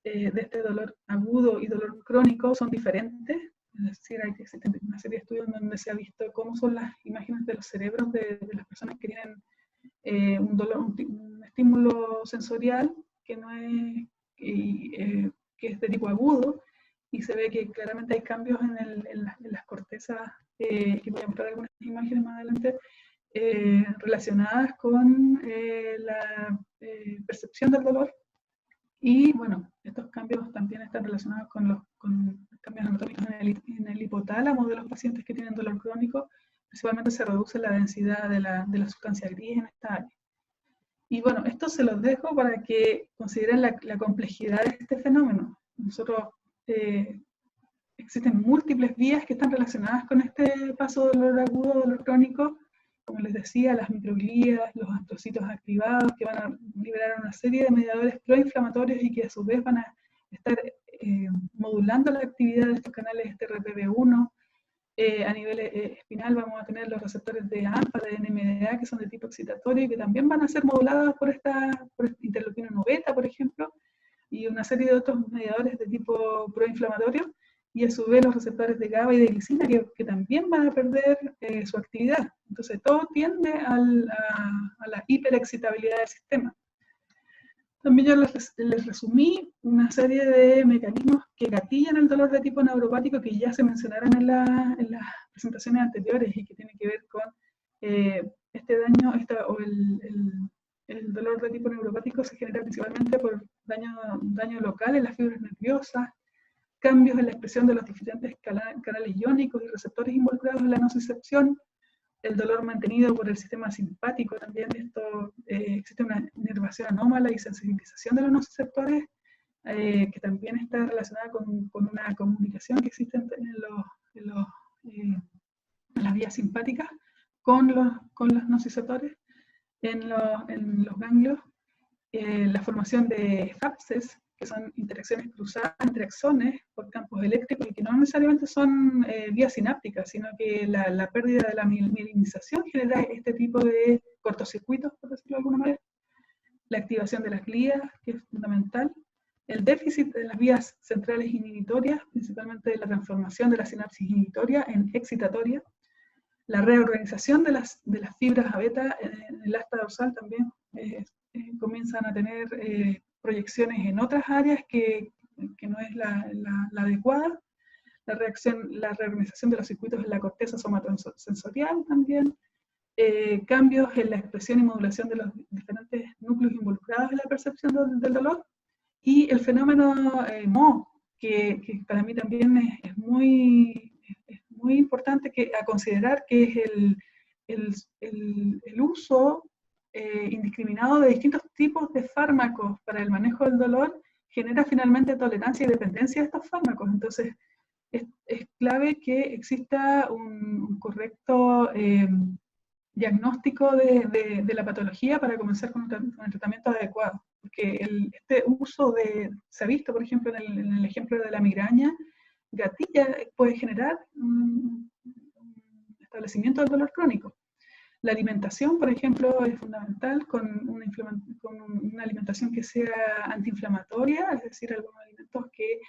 de este dolor agudo y dolor crónico son diferentes. Es decir, existen una serie de estudios donde se ha visto cómo son las imágenes de los cerebros de las personas que tienen un estímulo sensorial que no es, que es de tipo agudo, y se ve que claramente hay cambios en las cortezas, que voy a mostrar algunas imágenes más adelante, relacionadas con la percepción del dolor. Y bueno, estos cambios también están relacionados con los cambios anatómicos en el hipotálamo de los pacientes que tienen dolor crónico. Principalmente se reduce la densidad de la sustancia gris en esta área. Y bueno, esto se los dejo para que consideren la complejidad de este fenómeno. Nosotros, existen múltiples vías que están relacionadas con este paso de dolor agudo, dolor crónico. Como les decía, las microglías, los astrocitos activados, que van a liberar una serie de mediadores proinflamatorios y que a su vez van a estar modulando la actividad de estos canales TRPV1. A nivel espinal vamos a tener los receptores de AMPA, de NMDA, que son de tipo excitatorio y que también van a ser modulados por interleuquina 1 beta, por ejemplo, y una serie de otros mediadores de tipo proinflamatorio, y a su vez los receptores de GABA y de glicina que también van a perder su actividad. Entonces todo tiende a la hiperexcitabilidad del sistema. También yo les resumí una serie de mecanismos que gatillan el dolor de tipo neuropático que ya se mencionaron en las presentaciones anteriores y que tienen que ver con este daño, el dolor de tipo neuropático se genera principalmente por daño local en las fibras nerviosas, cambios en la expresión de los diferentes canales iónicos y receptores involucrados en la nocicepción, el dolor mantenido por el sistema simpático también. Existe una inervación anómala y sensibilización de los nociceptores, que también está relacionada con una comunicación que existe en las vías simpáticas con los nociceptores en los ganglios. La formación de FAPSes, que son interacciones cruzadas entre axones por campos eléctricos y que no necesariamente son vías sinápticas, sino que la pérdida de la mielinización genera este tipo de cortocircuitos, por decirlo de alguna manera. La activación de las glías, que es fundamental. El déficit de las vías centrales inhibitorias, principalmente de la transformación de la sinapsis inhibitoria en excitatoria. La reorganización de las fibras a beta en el asta dorsal también comienzan a tener proyecciones en otras áreas que no es la adecuada. La reorganización de los circuitos en la corteza somatosensorial también. Cambios en la expresión y modulación de los diferentes núcleos involucrados en la percepción del dolor. Y el fenómeno MO, que para mí también es muy importante a considerar, que es el uso indiscriminado de distintos tipos de fármacos para el manejo del dolor, genera finalmente tolerancia y dependencia de estos fármacos. Entonces, es clave que exista un correcto diagnóstico de la patología para comenzar con un tratamiento adecuado. Porque este uso se ha visto, por ejemplo, en el ejemplo de la migraña, gatilla puede generar un establecimiento del dolor crónico. La alimentación, por ejemplo, es fundamental, con una alimentación que sea antiinflamatoria, es decir, algunos alimentos que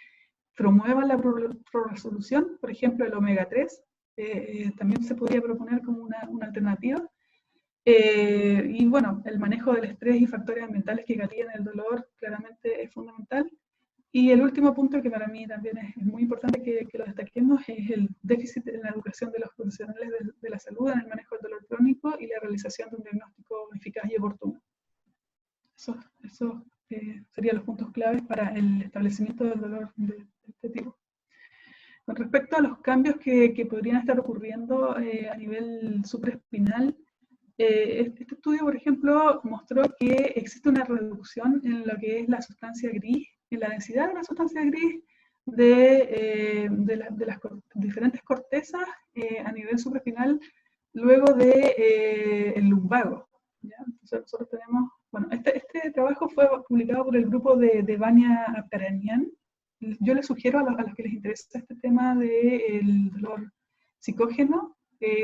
promuevan la prorresolución, por ejemplo, el omega 3, también se podría proponer como una alternativa. Y bueno, el manejo del estrés y factores ambientales que gatillan el dolor claramente es fundamental. Y el último punto, que para mí también es muy importante que lo destaquemos, es el déficit en la educación de los profesionales de la salud en el manejo del dolor crónico y la realización de un diagnóstico eficaz y oportuno. Eso serían los puntos claves para el establecimiento del dolor de este tipo. Con respecto a los cambios que podrían estar ocurriendo a nivel supraespinal, este estudio, por ejemplo, mostró que existe una reducción en lo que es la sustancia gris, en la densidad de la sustancia gris de las diferentes cortezas a nivel supraespinal luego del lumbago. ¿Ya? Entonces nosotros tenemos, bueno, este trabajo fue publicado por el grupo de Vania Apkaranian. Yo les sugiero a los que les interesa este tema del dolor psicógeno,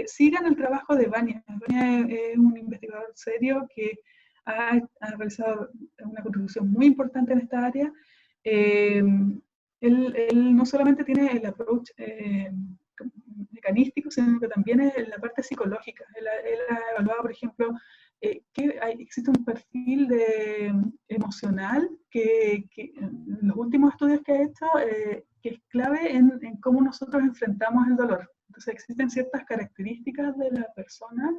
sigan el trabajo de Vania. Vania es un investigador serio que ha realizado una contribución muy importante en esta área. Él no solamente tiene el approach mecanístico, sino que también es la parte psicológica. Él ha evaluado, por ejemplo, que existe un perfil emocional que en los últimos estudios que ha hecho, que es clave en cómo nosotros enfrentamos el dolor. Entonces existen ciertas características de la persona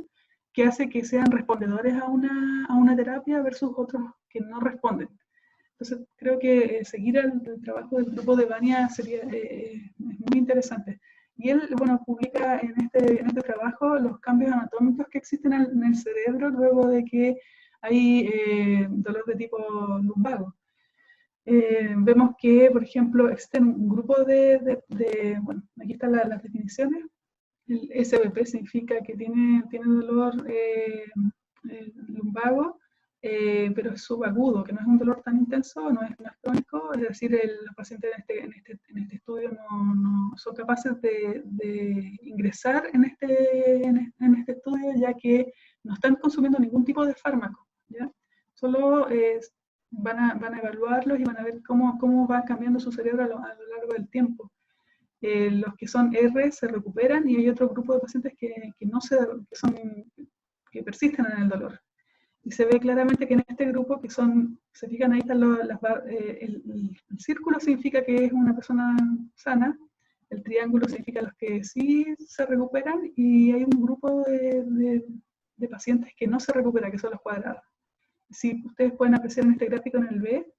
que hace que sean respondedores a una terapia versus otros que no responden. Entonces creo que seguir el trabajo del grupo de Vania sería muy interesante. Y él, bueno, publica en este trabajo los cambios anatómicos que existen en el cerebro luego de que hay dolor de tipo lumbago. Vemos que, por ejemplo, existe un grupo bueno, aquí están las definiciones. El SBP significa que tiene dolor lumbago, pero es subagudo, que no es un dolor tan intenso, no es crónico, es decir, los pacientes en este estudio no son capaces de ingresar en este estudio, ya que no están consumiendo ningún tipo de fármaco, ¿ya? Solo van a evaluarlos y van a ver cómo va cambiando su cerebro a lo largo del tiempo. Los que son R se recuperan y hay otro grupo de pacientes que persisten en el dolor. Y se ve claramente que en este grupo, que son, se fijan ahí están el círculo significa que es una persona sana, el triángulo significa los que sí se recuperan, y hay un grupo de pacientes que no se recuperan, que son los cuadrados. Si ustedes pueden apreciar en este gráfico en el B,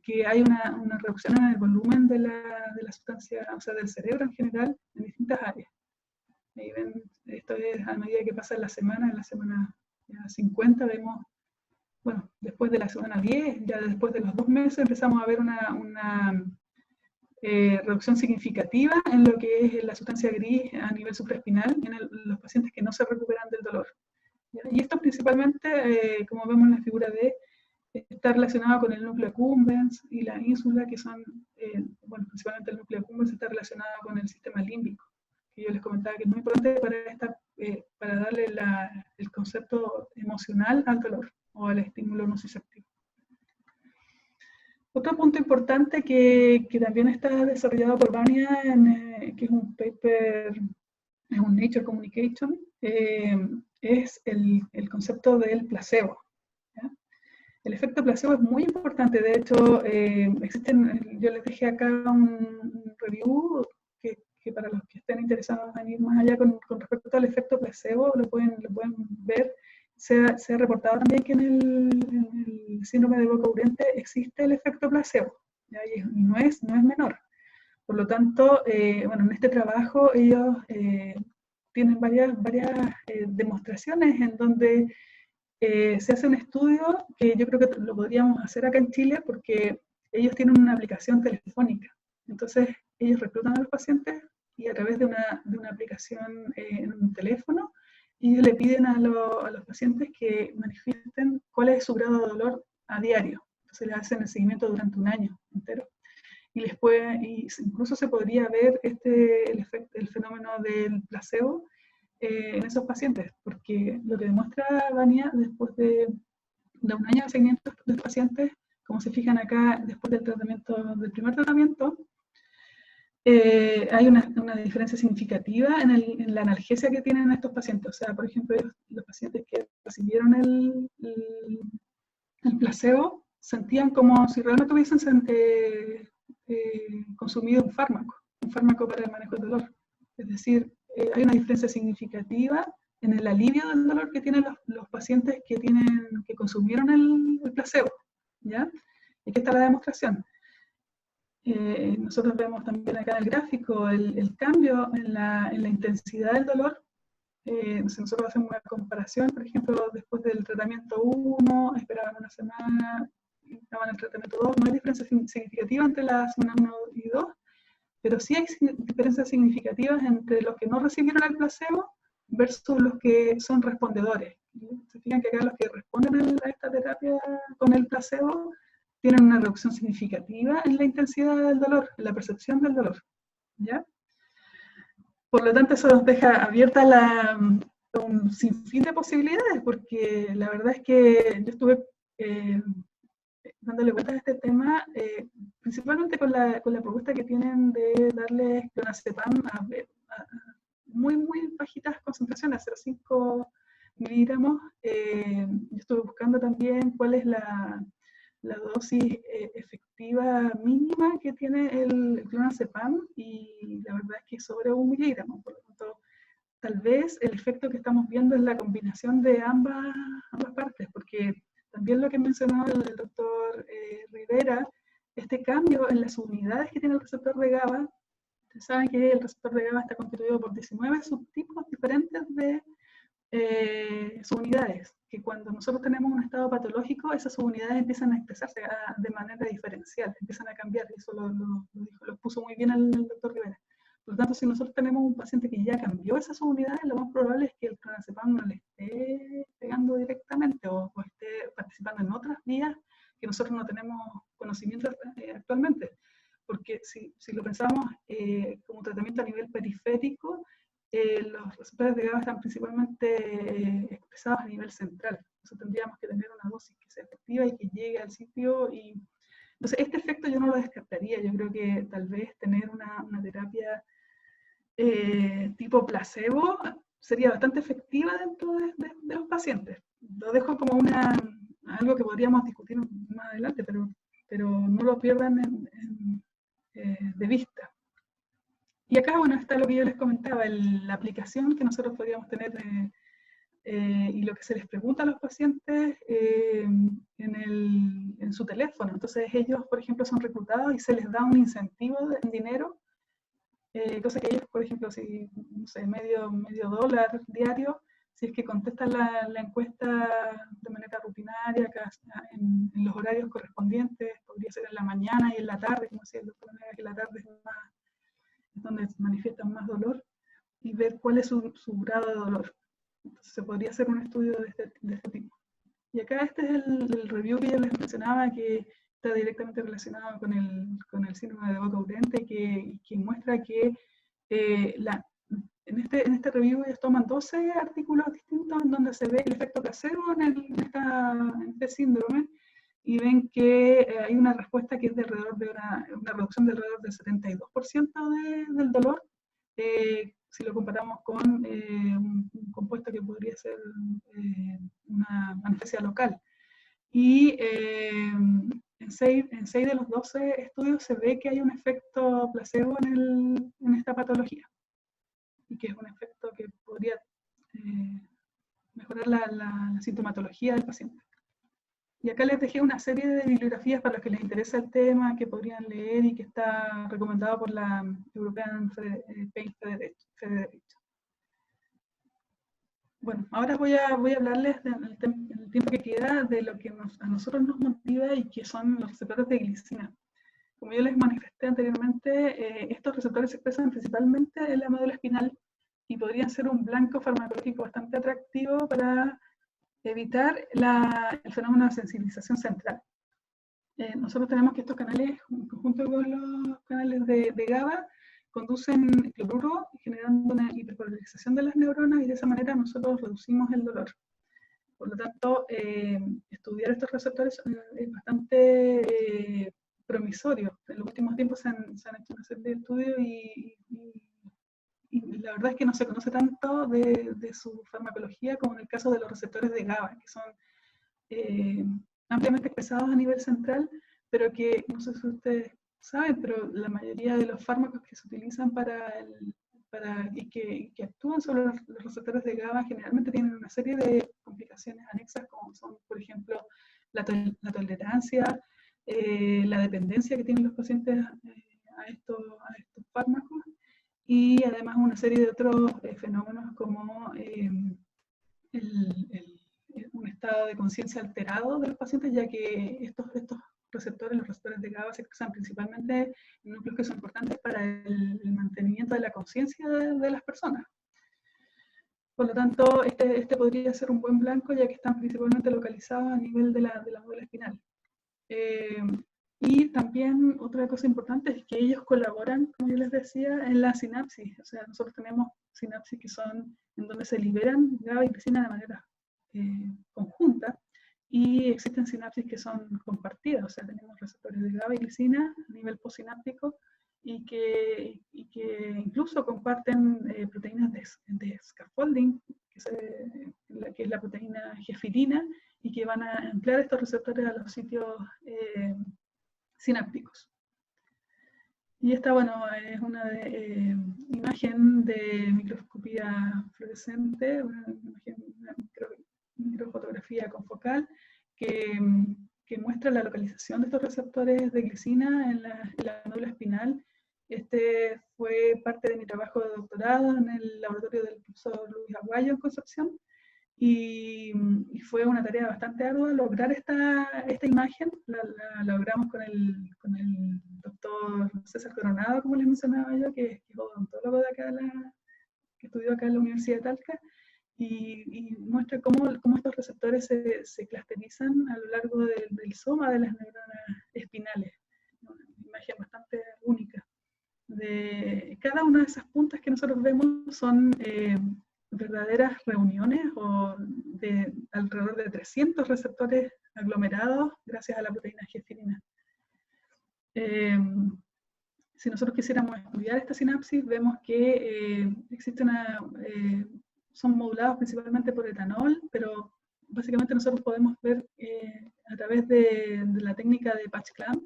que hay una reducción en el volumen de la sustancia, o sea, del cerebro en general, en distintas áreas. Ahí ven, esto es a medida que pasa la semana, en la semana 50 vemos, bueno, después de la semana 10, ya después de los 2 meses empezamos a ver una reducción significativa en lo que es la sustancia gris a nivel supraespinal en los pacientes que no se recuperan del dolor. ¿Ya? Y esto principalmente, como vemos en la figura D, está relacionado con el núcleo accumbens y la ínsula, que son, bueno, principalmente el núcleo accumbens está relacionado con el sistema límbico, que yo les comentaba que es muy importante para darle el concepto emocional al dolor o al estímulo nociceptivo. Otro punto importante que también está desarrollado por Vania, que es un paper, es un Nature Communication, es el concepto del placebo. ¿Ya? El efecto placebo es muy importante. De hecho, yo les dejé acá un review que para los que estén interesados en ir más allá con respecto al efecto placebo, lo pueden ver. Se ha reportado también que en el síndrome de boca urente existe el efecto placebo, ¿ya? Y no es menor. Por lo tanto, bueno, en este trabajo ellos tienen varias demostraciones en donde se hace un estudio que yo creo que lo podríamos hacer acá en Chile porque ellos tienen una aplicación telefónica. Entonces, ellos reclutan a los pacientes y a través de una aplicación en un teléfono, ellos le piden a los pacientes que manifiesten cuál es su grado de dolor a diario. Entonces, les hacen el seguimiento durante un año entero. Y incluso se podría ver el fenómeno del placebo en esos pacientes, porque lo que demuestra Vania después de un año de seguimiento de pacientes, como se fijan acá, después del primer tratamiento, hay una diferencia significativa en la analgesia que tienen estos pacientes. O sea, por ejemplo, los pacientes que recibieron el placebo sentían como si realmente hubiesen consumido un fármaco para el manejo del dolor. Es decir, hay una diferencia significativa en el alivio del dolor que tienen los pacientes que consumieron el placebo, ¿ya? Y aquí está la demostración. Nosotros vemos también acá en el gráfico el cambio en la intensidad del dolor. Nosotros hacemos una comparación, por ejemplo, después del tratamiento 1, esperaban una semana, estaban en el tratamiento 2, no hay diferencia significativa entre la semana 1 y 2, pero sí hay diferencias significativas entre los que no recibieron el placebo versus los que son respondedores. Se fijan que acá los que responden a esta terapia con el placebo tienen una reducción significativa en la intensidad del dolor, en la percepción del dolor, ¿ya? Por lo tanto, eso nos deja abierta un sinfín de posibilidades, porque la verdad es que yo estuve dándole vueltas a este tema, principalmente con la propuesta que tienen de darle clonazepam a muy bajitas concentraciones, 0,5 miligramos. Yo estuve buscando también cuál es la dosis efectiva mínima que tiene el clonazepam, y la verdad es que es sobre 1 miligramo. Por lo tanto, tal vez el efecto que estamos viendo es la combinación de ambas partes, porque también lo que mencionaba el doctor Rivera, este cambio en las unidades que tiene el receptor de GABA. Ustedes saben que el receptor de GABA está constituido por 19 subtipos diferentes de subunidades, que cuando nosotros tenemos un estado patológico, esas subunidades empiezan a expresarse de manera diferencial, empiezan a cambiar, y eso lo puso muy bien el doctor Rivera. Por lo tanto, si nosotros tenemos un paciente que ya cambió esas subunidades, lo más probable es que el clonazepam no le esté pegando directamente o esté participando en otras vías que nosotros no tenemos conocimiento actualmente. Porque si lo pensamos como tratamiento a nivel periférico, los receptores de GABA están principalmente expresados a nivel central. Entonces tendríamos que tener una dosis que sea efectiva y que llegue al sitio. Entonces este efecto yo no lo descartaría. Yo creo que tal vez tener una terapia tipo placebo sería bastante efectiva dentro de los pacientes. Lo dejo como algo que podríamos discutir más adelante, pero no lo pierdan de vista. Y acá, bueno, está lo que yo les comentaba, la aplicación que nosotros podríamos tener y lo que se les pregunta a los pacientes en su teléfono. Entonces ellos, por ejemplo, son reclutados y se les da un incentivo en dinero, cosa que ellos, por ejemplo, si, no sé, medio dólar diario, si es que contestan la encuesta de manera rutinaria, en los horarios correspondientes, podría ser en la mañana y en la tarde, como decía el doctor Negra, que la tarde es donde manifiestan más dolor, y ver cuál es su grado de dolor. Entonces se podría hacer un estudio de este tipo. Y acá este es el review que yo les mencionaba, que está directamente relacionado con el síndrome de boca urente, que muestra que en este review ellos toman 12 artículos distintos en donde se ve el efecto placebo en este síndrome, y ven que hay una respuesta que es de alrededor de una reducción de alrededor del 72% del dolor, si lo comparamos con un compuesto que podría ser una anestesia local. Y en 6 de los 12 estudios se ve que hay un efecto placebo en esta patología, y que es un efecto que podría mejorar la sintomatología del paciente. Y acá les dejé una serie de bibliografías para los que les interesa el tema, que podrían leer y que está recomendado por la European Pain Federation. Bueno, ahora voy a hablarles en el tiempo que queda de lo que a nosotros nos motiva y que son los receptores de glicina. Como yo les manifesté anteriormente, estos receptores se expresan principalmente en la médula espinal y podrían ser un blanco farmacológico bastante atractivo para evitar el fenómeno de sensibilización central. Nosotros tenemos que estos canales, junto con los canales de GABA, conducen cloruro, generando una hiperpolarización de las neuronas, y de esa manera nosotros reducimos el dolor. Por lo tanto, estudiar estos receptores es bastante promisorio. En los últimos tiempos se han hecho una serie de estudios y la verdad es que no se conoce tanto de su farmacología como en el caso de los receptores de GABA, que son ampliamente expresados a nivel central, pero que, no sé si ustedes saben, pero la mayoría de los fármacos que se utilizan y que actúan sobre los receptores de GABA generalmente tienen una serie de complicaciones anexas, como son, por ejemplo, la tolerancia, la dependencia que tienen los pacientes a estos fármacos, y además una serie de otros fenómenos como un estado de conciencia alterado de los pacientes, ya que estos receptores, los receptores de GABA, se expresan principalmente en núcleos que son importantes para el mantenimiento de la conciencia de las personas. Por lo tanto, este podría ser un buen blanco, ya que están principalmente localizados a nivel de la médula espinal. Y también otra cosa importante es que ellos colaboran, como yo les decía, en la sinapsis. O sea, nosotros tenemos sinapsis que son en donde se liberan GABA y glicina de manera conjunta, y existen sinapsis que son compartidas. O sea, tenemos receptores de GABA y glicina a nivel postsináptico, y que incluso comparten proteínas de scaffolding, que es la proteína gefirina, y que van a emplear estos receptores a los sitios sinápticos. Y esta, bueno, es una imagen de microscopía fluorescente, una microfotografía confocal que muestra la localización de estos receptores de glicina en la médula espinal. Este fue parte de mi trabajo de doctorado en el laboratorio del profesor Luis Aguayo en Concepción, y fue una tarea bastante ardua lograr esta imagen. La logramos con el doctor César Coronado, como les mencionaba yo, que es odontólogo de acá, que estudió acá en la Universidad de Talca, y muestra cómo estos receptores se clusterizan a lo largo del soma de las neuronas espinales. Una imagen bastante única. Cada una de esas puntas que nosotros vemos son verdaderas reuniones de alrededor de 300 receptores aglomerados gracias a la proteína gefirina. Si nosotros quisiéramos estudiar esta sinapsis, vemos que existe son modulados principalmente por etanol, pero básicamente nosotros podemos ver a través de la técnica de patch clamp,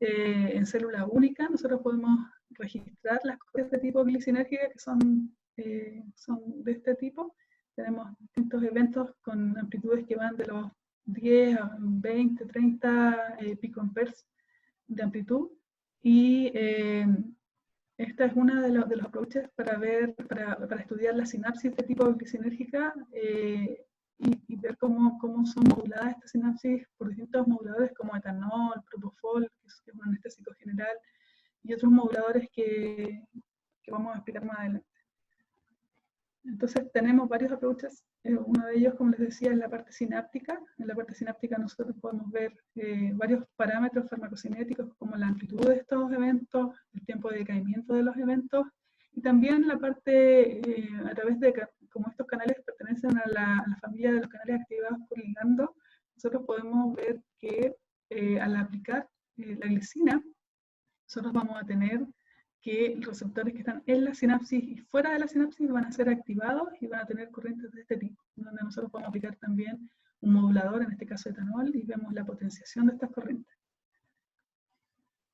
en célula única, nosotros podemos registrar las corrientes de tipo glicinérgica que son de este tipo. Tenemos distintos eventos con amplitudes que van de los 10 a 20, 30 picoamperes de amplitud. Y esta es una de los approaches para estudiar la sinapsis de tipo glicinérgica y ver cómo son moduladas estas sinapsis por distintos moduladores como etanol, propofol, que es un anestésico general, y otros moduladores que vamos a explicar más adelante. Entonces tenemos varios approaches. Uno de ellos, como les decía, es la parte sináptica. En la parte sináptica nosotros podemos ver varios parámetros farmacocinéticos como la amplitud de estos eventos, el tiempo de decaimiento de los eventos, y también la parte a través de, como estos canales pertenecen a la familia de los canales activados por ligando, nosotros podemos ver que al aplicar la glicina, nosotros vamos a tener que los receptores que están en la sinapsis y fuera de la sinapsis van a ser activados y van a tener corrientes de este tipo, donde nosotros podemos aplicar también un modulador, en este caso etanol, y vemos la potenciación de estas corrientes.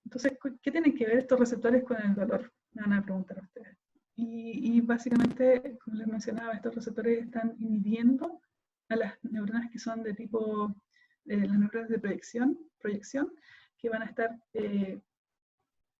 Entonces, ¿qué tienen que ver estos receptores con el dolor? Me van a preguntar a ustedes. Y básicamente, como les mencionaba, estos receptores están inhibiendo a las neuronas que son de tipo, las neuronas de proyección, que van a estar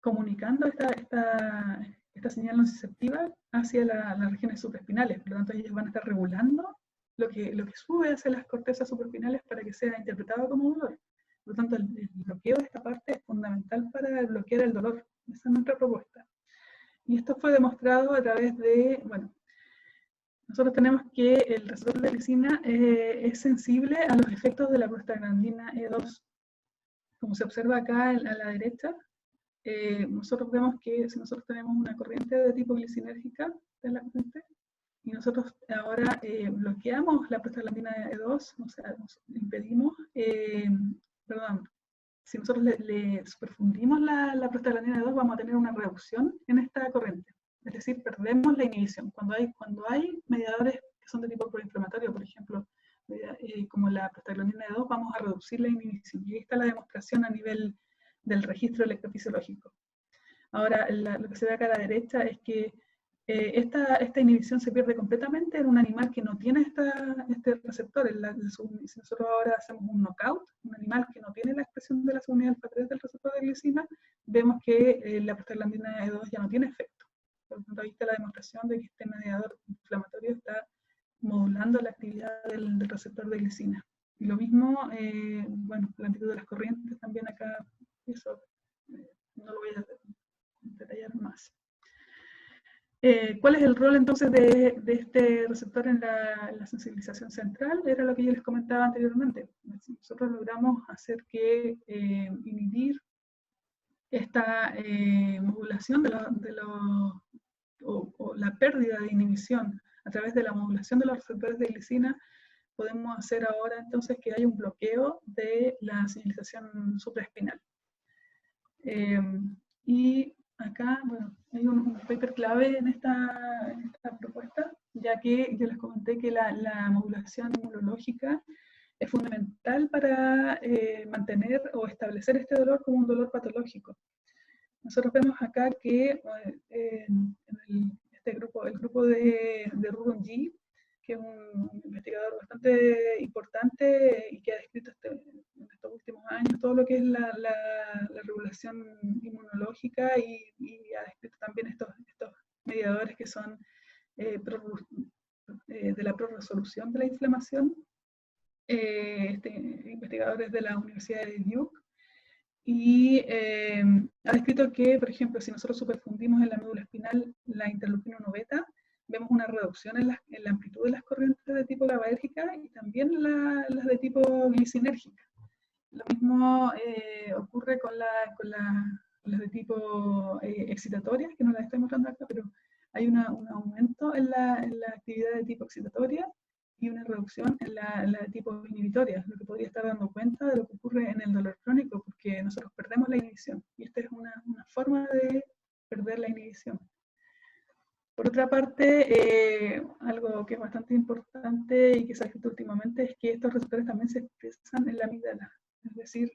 comunicando esta señal nociceptiva hacia las regiones supraespinales. Por lo tanto, ellas van a estar regulando lo que sube hacia las cortezas supraespinales para que sea interpretado como dolor. Por lo tanto, el bloqueo de esta parte es fundamental para bloquear el dolor. Esa es nuestra propuesta. Y esto fue demostrado a través de, bueno, nosotros tenemos que el receptor de glicina es sensible a los efectos de la prostaglandina E2. Como se observa acá a la derecha, nosotros vemos que si nosotros tenemos una corriente de tipo glicinérgica, esta es la corriente, y nosotros ahora bloqueamos la prostaglandina E2, o sea, nos impedimos, si nosotros le superfundimos la prostaglandina E2, vamos a tener una reducción en esta corriente. Es decir, perdemos la inhibición. Cuando hay mediadores que son de tipo proinflamatorio, por ejemplo, como la prostaglandina E2, vamos a reducir la inhibición. Y ahí está la demostración a nivel del registro electrofisiológico. Ahora, lo que se ve acá a la derecha es que esta inhibición se pierde completamente en un animal que no tiene este receptor. Si nosotros ahora hacemos un knockout, un animal que no tiene la expresión de la subunidad alfa-3 del receptor de glicina, vemos que la prostaglandina E2 ya no tiene efecto. Por lo tanto, ahí está la demostración de que este mediador inflamatorio está modulando la actividad del receptor de glicina. Y lo mismo, bueno, la amplitud de las corrientes también acá, eso no lo voy a detallar más. ¿Cuál es el rol entonces de este receptor en la sensibilización central? Era lo que yo les comentaba anteriormente. Nosotros logramos hacer que inhibir esta modulación o la pérdida de inhibición a través de la modulación de los receptores de glicina. Podemos hacer ahora entonces que haya un bloqueo de la señalización supraespinal. Y acá, bueno, hay un paper clave en esta propuesta, ya que yo les comenté que la modulación inmunológica es fundamental para mantener o establecer este dolor como un dolor patológico. Nosotros vemos acá que el grupo de Rubin G, que es un investigador bastante importante y que ha descrito en estos últimos años todo lo que es la regulación inmunológica y ha descrito también estos mediadores que son de la prorresolución de la inflamación. Este investigador es de la Universidad de Duke y ha descrito que, por ejemplo, si nosotros superfundimos en la médula espinal la interleuquina 1 beta, vemos una reducción en la amplitud de las corrientes de tipo GABAérgica y también las de tipo glicinérgica. Lo mismo ocurre con las de tipo excitatorias, que no las estoy mostrando acá, pero hay un aumento en la actividad de tipo excitatoria y una reducción en la de tipo inhibitoria, lo que podría estar dando cuenta de lo que ocurre en el dolor crónico, porque nosotros perdemos la inhibición, y esta es una forma de perder la inhibición. Por otra parte, algo que es bastante importante y que se ha escrito últimamente es que estos receptores también se expresan en la amígdala. Es decir,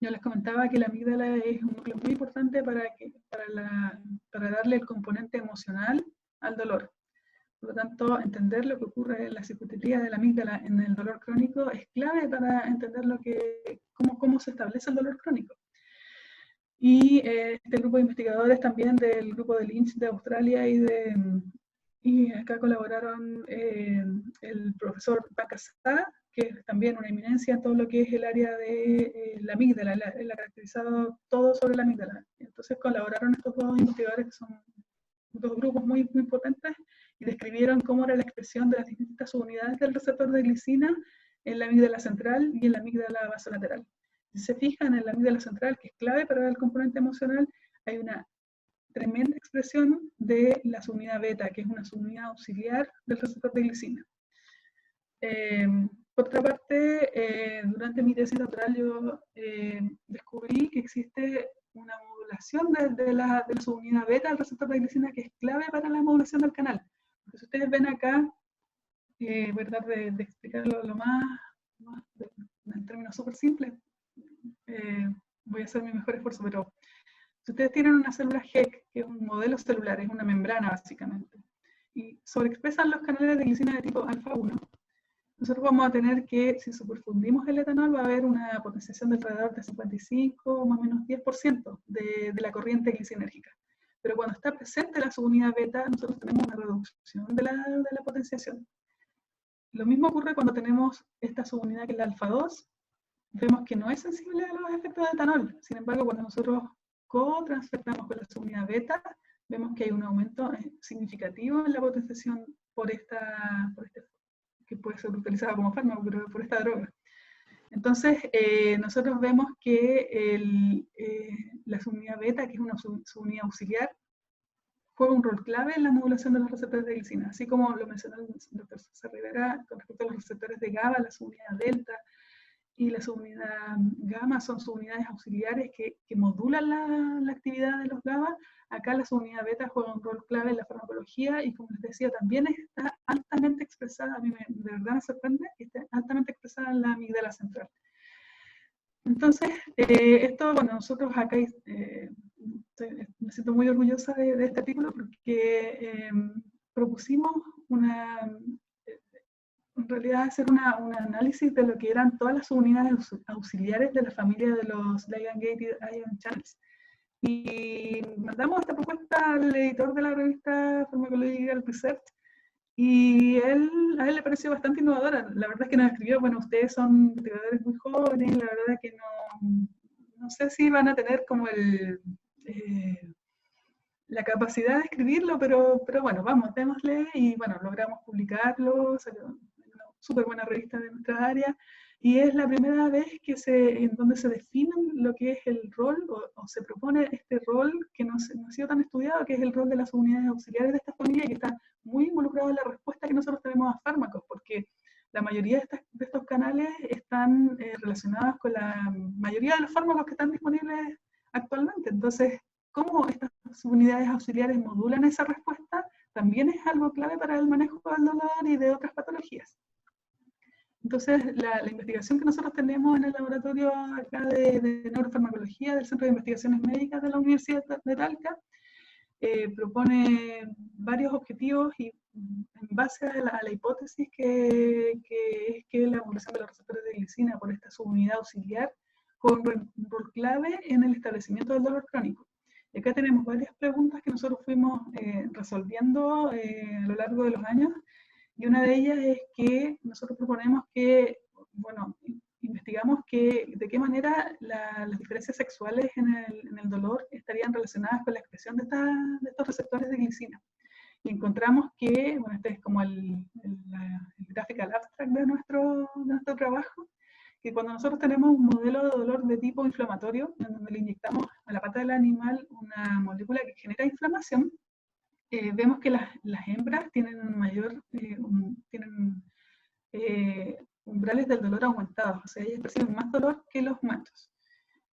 yo les comentaba que la amígdala es un núcleo muy importante para darle el componente emocional al dolor. Por lo tanto, entender lo que ocurre en la circuitería de la amígdala en el dolor crónico es clave para entender cómo se establece el dolor crónico. Y este grupo de investigadores también del grupo de Lynch de Australia y acá colaboraron el profesor Bacasá, que es también una eminencia en todo lo que es el área de la amígdala, él ha caracterizado todo sobre la amígdala. Entonces colaboraron estos dos investigadores que son dos grupos muy, muy potentes y describieron cómo era la expresión de las distintas subunidades del receptor de glicina en la amígdala central y en la amígdala basolateral. Si se fijan en la amígdala central, que es clave para el componente emocional, hay una tremenda expresión de la subunidad beta, que es una subunidad auxiliar del receptor de glicina. Por otra parte, durante mi tesis doctoral yo descubrí que existe una modulación de la subunidad beta del receptor de glicina que es clave para la modulación del canal. Porque si ustedes ven acá, voy a tratar de explicarlo lo más en términos súper simples, voy a hacer mi mejor esfuerzo, pero si ustedes tienen una célula HEC, que es un modelo celular, es una membrana básicamente, y sobreexpresan los canales de glicina de tipo alfa-1, nosotros vamos a tener que, si superfundimos el etanol, va a haber una potenciación de alrededor de 55, más o menos 10% de la corriente glicinérgica. Pero cuando está presente la subunidad beta, nosotros tenemos una reducción de la potenciación. Lo mismo ocurre cuando tenemos esta subunidad que es la alfa-2, vemos que no es sensible a los efectos de etanol. Sin embargo, cuando nosotros co-transfectamos con la subunidad beta, vemos que hay un aumento significativo en la potenciación por este, que puede ser utilizada como fármaco, pero por esta droga. Entonces, nosotros vemos que la subunidad beta, que es una subunidad auxiliar, juega un rol clave en la modulación de los receptores de glicina, así como lo mencionó el doctor César Rivera con respecto a los receptores de GABA, la subunidad delta y la subunidad gamma son subunidades auxiliares que modulan la actividad de los GABA. Acá la subunidad beta juega un rol clave en la farmacología y, como les decía, también está altamente expresada, a mí de verdad me sorprende, que esté altamente expresada en la amígdala central. Entonces, esto, bueno, nosotros acá me siento muy orgullosa de este artículo porque propusimos en realidad hacer un análisis de lo que eran todas las subunidades auxiliares de la familia de los ligand-gated ion channels. Y mandamos esta propuesta al editor de la revista Pharmacological Research y a él le pareció bastante innovadora. La verdad es que nos escribió, bueno, ustedes son investigadores muy jóvenes, la verdad es que no sé si van a tener como la capacidad de escribirlo, pero bueno, vamos, démosle, y bueno, logramos publicarlo, salió una súper buena revista de nuestra área, y es la primera vez en donde se define lo que es el rol, o se propone este rol que no ha sido tan estudiado, que es el rol de las unidades auxiliares de esta familia, y que está muy involucrado en la respuesta que nosotros tenemos a fármacos, porque la mayoría de estos canales están relacionados con la mayoría de los fármacos que están disponibles actualmente. Entonces, cómo estas unidades auxiliares modulan esa respuesta también es algo clave para el manejo del dolor y de otras patologías. Entonces, la investigación que nosotros tenemos en el laboratorio acá de neurofarmacología del Centro de Investigaciones Médicas de la Universidad de Talca propone varios objetivos y en base a la hipótesis que es que la modulación de los receptores de glicina por esta subunidad auxiliar juega un rol clave en el establecimiento del dolor crónico. Y acá tenemos varias preguntas que nosotros fuimos resolviendo a lo largo de los años, y una de ellas es que nosotros proponemos que, bueno, investigamos de qué manera las diferencias sexuales en el dolor estarían relacionadas con la expresión de estos receptores de glicina. Y encontramos que, bueno, este es como el graphical abstract de nuestro trabajo, que cuando nosotros tenemos un modelo de dolor de tipo inflamatorio, en donde le inyectamos a la pata del animal una molécula que genera inflamación, vemos que las hembras tienen umbrales del dolor aumentados, o sea, ellas perciben más dolor que los machos.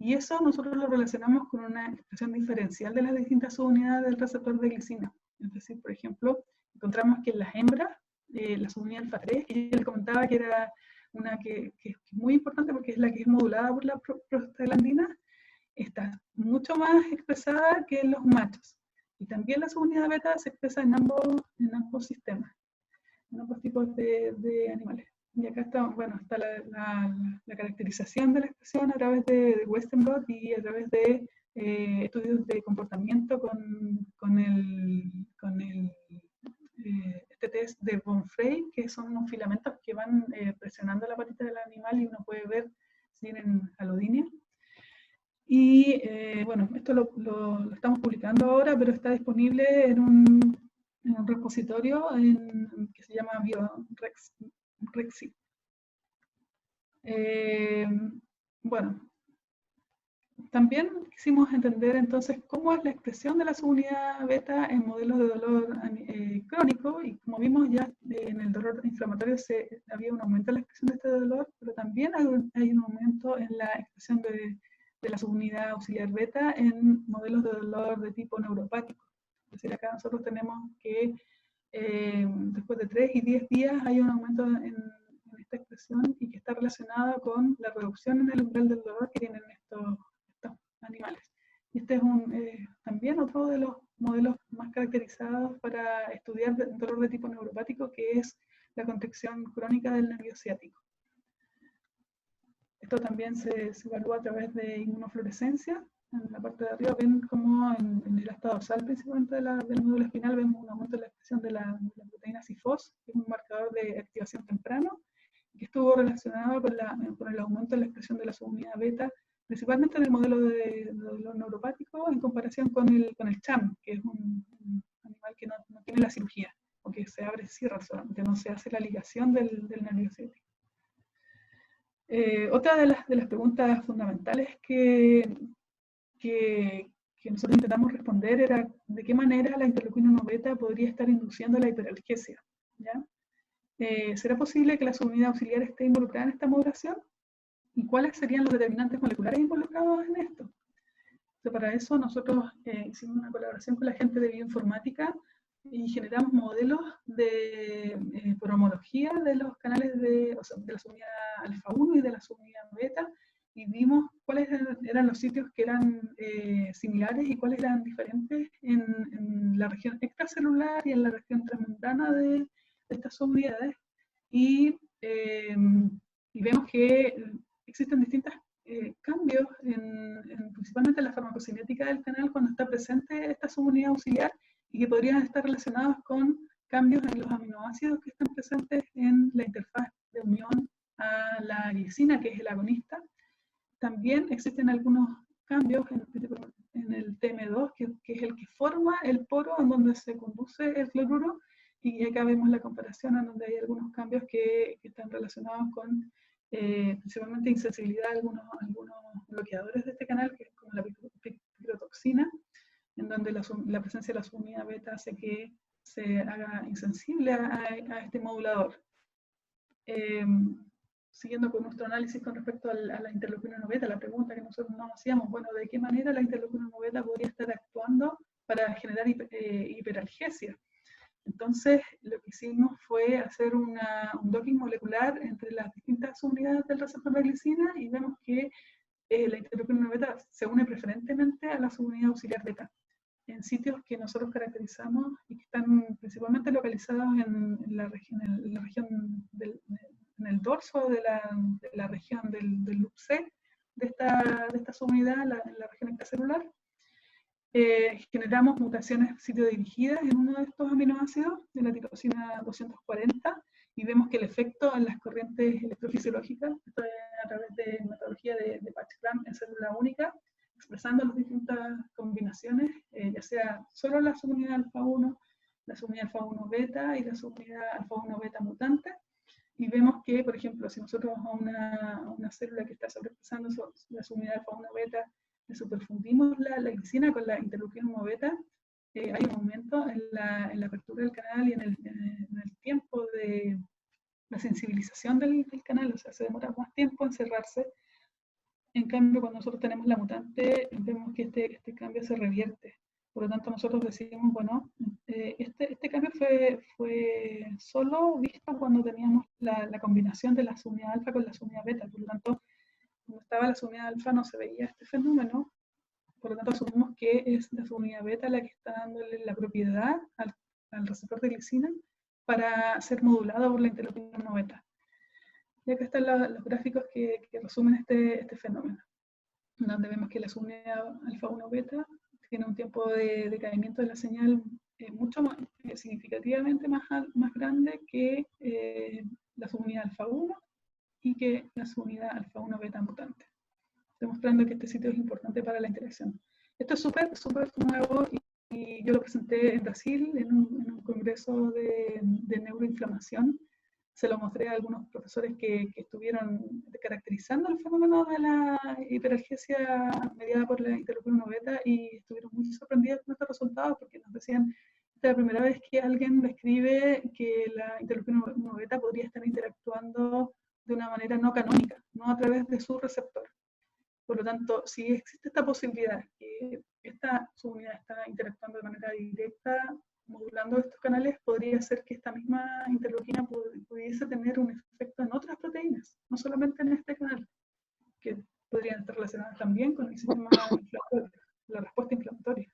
Y eso nosotros lo relacionamos con una expresión diferencial de las distintas subunidades del receptor de glicina. Es decir, por ejemplo, encontramos que en las hembras, la subunidad alfa 3, que yo les comentaba que era una que es muy importante porque es la que es modulada por la prostaglandina, está mucho más expresada que en los machos. Y también la subunidad beta se expresa en ambos sistemas, en ambos tipos de animales. Y acá está, bueno, está la caracterización de la expresión a través de Western blot y a través de estudios de comportamiento con este test de von Frey, que son unos filamentos que van presionando la patita del animal y uno puede ver si tienen alodinia. Y bueno, esto lo estamos publicando ahora, pero está disponible en un repositorio que se llama BioRexy. Bueno, también quisimos entender entonces cómo es la expresión de la subunidad beta en modelos de dolor crónico, y como vimos ya en el dolor inflamatorio había un aumento en la expresión de este dolor, pero también hay un aumento en la expresión de la subunidad auxiliar beta en modelos de dolor de tipo neuropático. Es decir, acá nosotros tenemos que después de 3 y 10 días hay un aumento en esta expresión y que está relacionada con la reducción en el umbral del dolor que tienen estos animales. Y este es también otro de los modelos más caracterizados para estudiar dolor de tipo neuropático, que es la contracción crónica del nervio ciático. Esto también se evalúa a través de inmunofluorescencia. En la parte de arriba ven como en el estado dorsal principalmente del módulo espinal vemos un aumento en la expresión de la proteína CIFOS, que es un marcador de activación temprano, que estuvo relacionado con el aumento en la expresión de la subunidad beta, principalmente en el modelo de dolor neuropático en comparación con el CHAM, que es un animal que no tiene la cirugía, o que se abre y cierra solamente, no se hace la ligación del nervio ciático. Otra de las preguntas fundamentales que nosotros intentamos responder era de qué manera la interleuquina 1 beta podría estar induciendo la hiperalgesia. ¿Ya? ¿Será posible que la subunidad auxiliar esté involucrada en esta modulación? ¿Y cuáles serían los determinantes moleculares involucrados en esto? Entonces, para eso nosotros hicimos una colaboración con la gente de bioinformática y generamos modelos por homología de los canales de la subunidad alfa 1 y de la subunidad beta, y vimos cuáles eran los sitios que eran similares y cuáles eran diferentes en la región extracelular y en la región transmembrana de estas subunidades. Y vemos que existen distintos cambios principalmente en la farmacocinética del canal cuando está presente esta subunidad auxiliar, y que podrían estar relacionados con cambios en los aminoácidos que están presentes en la interfaz de unión a la glicina, que es el agonista. También existen algunos cambios en el TM2, que es el que forma el poro en donde se conduce el cloruro, y acá vemos la comparación en donde hay algunos cambios que están relacionados con principalmente insensibilidad a algunos bloqueadores de este canal, que es como la picrotoxina, en donde la presencia de la subunidad beta hace que se haga insensible a este modulador. Siguiendo con nuestro análisis con respecto a la interleuquina 1 beta, la pregunta que nosotros nos hacíamos, bueno, ¿de qué manera la interleuquina 1 beta podría estar actuando para generar hiperalgesia? Entonces, lo que hicimos fue hacer un docking molecular entre las distintas subunidades del receptor de glicina, y vemos que la interleuquina 1 beta se une preferentemente a la subunidad auxiliar beta en sitios que nosotros caracterizamos y que están principalmente localizados en la región en el dorso de la región del loop C de esta subunidad, en la región extracelular. Generamos mutaciones sitio-dirigidas en uno de estos aminoácidos, de la tirosina 240, y vemos que el efecto en las corrientes electrofisiológicas, esto es a través de metodología de Patch-Clamp en célula única, expresando las distintas combinaciones, ya sea solo la subunidad alfa 1, la subunidad alfa 1 beta y la subunidad alfa 1 beta mutante. Y vemos que, por ejemplo, si nosotros a una célula que está sobreexpresando la subunidad alfa 1 beta le superfundimos la glicina con la interleuquina 1 beta, hay un aumento en la apertura del canal y en el tiempo de la sensibilización del canal, o sea, se demora más tiempo en cerrarse. En cambio, cuando nosotros tenemos la mutante, vemos que este cambio se revierte. Por lo tanto, nosotros decimos, bueno, este cambio fue solo visto cuando teníamos la combinación de la subunidad alfa con la subunidad beta. Por lo tanto, cuando estaba la subunidad alfa no se veía este fenómeno. Por lo tanto, asumimos que es la subunidad beta la que está dándole la propiedad al receptor de glicina para ser modulado por la interleucina 1 beta. Y acá están los gráficos que resumen este fenómeno, donde vemos que la subunidad alfa 1 beta tiene un tiempo de decaimiento de la señal mucho más, significativamente más grande que la subunidad alfa 1 y que la subunidad alfa 1 beta mutante, demostrando que este sitio es importante para la interacción. Esto es súper nuevo y yo lo presenté en Brasil en un congreso de neuroinflamación. Se lo mostré a algunos profesores que estuvieron caracterizando el fenómeno de la hiperalgesia mediada por la interleucina 1 beta y estuvieron muy sorprendidos con estos resultados porque nos decían, esta es la primera vez que alguien describe que la interleucina 1 beta podría estar interactuando de una manera no canónica, no a través de su receptor. Por lo tanto, si existe esta posibilidad que esta subunidad está interactuando de manera directa, modulando estos canales, podría ser que esta misma interleuquina pudiese tener un efecto en otras proteínas, no solamente en este canal, que podrían estar relacionadas también con el sistema inflamatorio, la respuesta inflamatoria.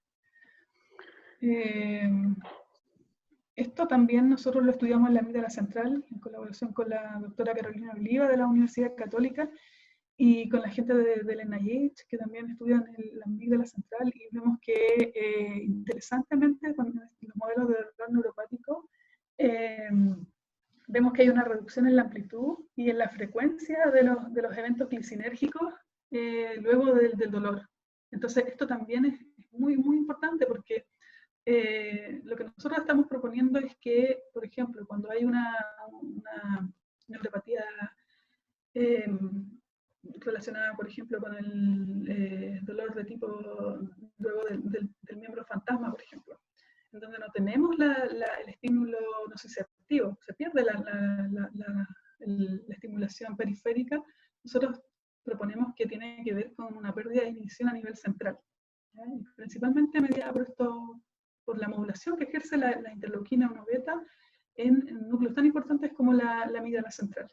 Esto también nosotros lo estudiamos en la amígdala central, en colaboración con la doctora Carolina Oliva de la Universidad Católica, y con la gente del NIH, que también estudian la amígdala central, y vemos que interesantemente con los modelos de dolor neuropático, vemos que hay una reducción en la amplitud y en la frecuencia de los eventos glicinérgicos luego del dolor. Entonces esto también es muy importante porque lo que nosotros estamos proponiendo es que, por ejemplo, cuando hay una neuropatía relacionada, por ejemplo, con el dolor de tipo luego del miembro fantasma, por ejemplo, en donde no tenemos el estímulo nociceptivo, se pierde la estimulación periférica, nosotros proponemos que tiene que ver con una pérdida de inhibición a nivel central, ¿ya? Principalmente mediada por la modulación que ejerce la interleuquina 1 beta en núcleos tan importantes como la amígdala central.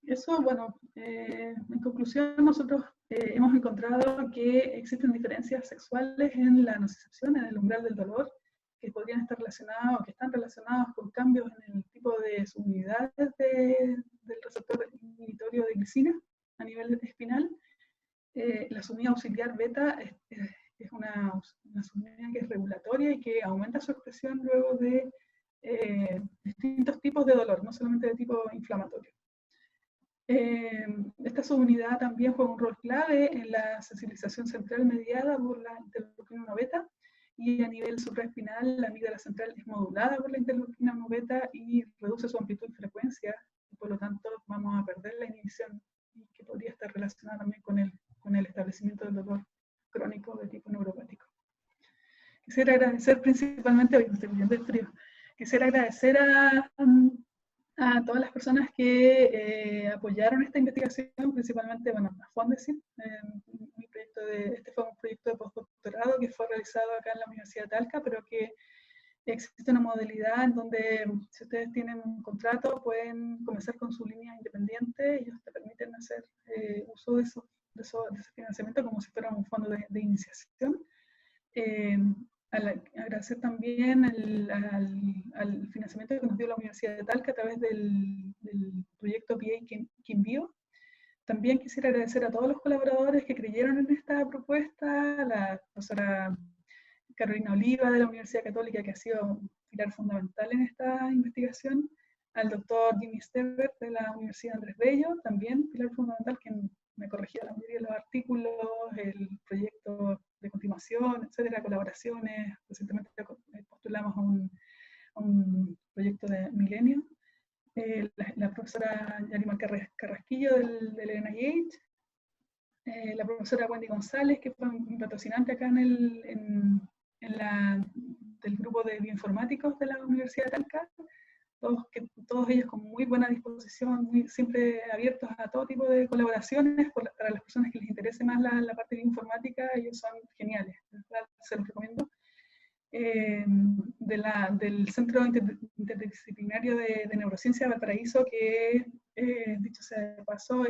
Eso, bueno, en conclusión, nosotros hemos encontrado que existen diferencias sexuales en la nocicepción, en el umbral del dolor, que podrían estar relacionados, o que están relacionados con cambios en el tipo de subunidades del receptor inhibitorio de glicina a nivel espinal. La subunidad auxiliar beta es una subunidad que es regulatoria y que aumenta su expresión luego de distintos tipos de dolor, no solamente de tipo inflamatorio. Esta subunidad también juega un rol clave en la sensibilización central mediada por la interleucina 1 beta, y a nivel supraespinal la amígdala central es modulada por la interleucina 1 beta y reduce su amplitud y frecuencia, y por lo tanto vamos a perder la inhibición, que podría estar relacionada también con el establecimiento del dolor crónico de tipo neuropático. Quisiera agradecer principalmente, hoy me estoy viendo el frío, quisiera agradecer a todas las personas que apoyaron esta investigación, principalmente, bueno, a Fondesit. Este fue un proyecto de postdoctorado que fue realizado acá en la Universidad de Talca, pero que existe una modalidad en donde si ustedes tienen un contrato pueden comenzar con su línea independiente y ellos te permiten hacer uso de ese financiamiento como si fuera un fondo de iniciación. Agradecer también al financiamiento que nos dio la Universidad de Talca a través del proyecto PA Quinbio. También quisiera agradecer a todos los colaboradores que creyeron en esta propuesta, la profesora Carolina Oliva de la Universidad Católica, que ha sido un pilar fundamental en esta investigación, al doctor Jimmy Stebert de la Universidad Andrés Bello, también pilar fundamental, quien me corregía la mayoría de los artículos, el proyecto de continuación, etcétera, colaboraciones. Recientemente postulamos a un proyecto de Milenio. La profesora Yarimar Carrasquillo del NIH, la profesora Wendy González, que fue un patrocinante acá del grupo de bioinformáticos de la Universidad de Talca, todos ellos con muy buena disposición, siempre abiertos a todo tipo de colaboraciones. Para las personas que les interese más la parte de informática, ellos son geniales, se los recomiendo. Del Centro Interdisciplinario de Neurociencia de Valparaíso, que dicho sea de paso,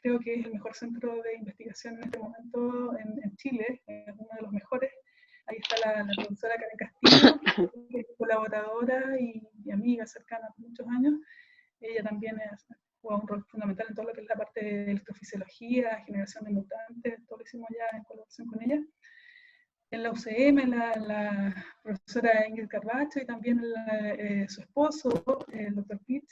creo que es el mejor centro de investigación en este momento en Chile, es uno de los mejores. Ahí está la profesora Karen Castillo, que es colaboradora y amiga cercana por muchos años. Ella también juega un rol fundamental en todo lo que es la parte de electrofisiología, generación de mutantes, todo lo hicimos ya en colaboración con ella. En la UCM, la profesora Ingrid Carbacho y también su esposo, el doctor Pitt,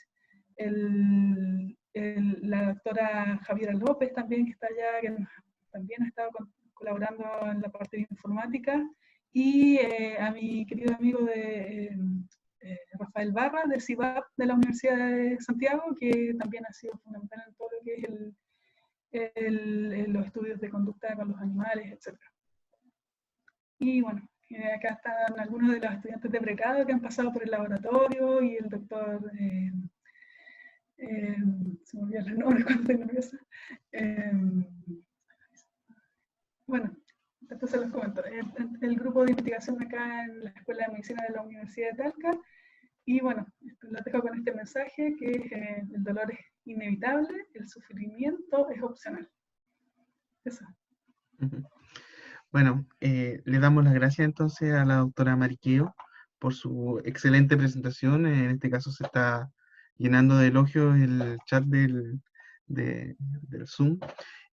la doctora Javiera López también, que está allá, que también ha estado colaborando en la parte de informática, y a mi querido amigo Rafael Barra, del CIVAP de la Universidad de Santiago, que también ha sido fundamental en todo lo que es los estudios de conducta con los animales, etc. Y bueno, acá están algunos de los estudiantes de pregrado que han pasado por el laboratorio y el doctor, se me olvidó el nombre cuando estoy nerviosa. Bueno, después se los comento. El grupo de investigación acá en la Escuela de Medicina de la Universidad de Talca. Y bueno, los dejo con este mensaje que el dolor es inevitable, el sufrimiento es opcional. Eso. Bueno, le damos las gracias entonces a la doctora Mariqueo por su excelente presentación. En este caso se está llenando de elogios el chat del Zoom.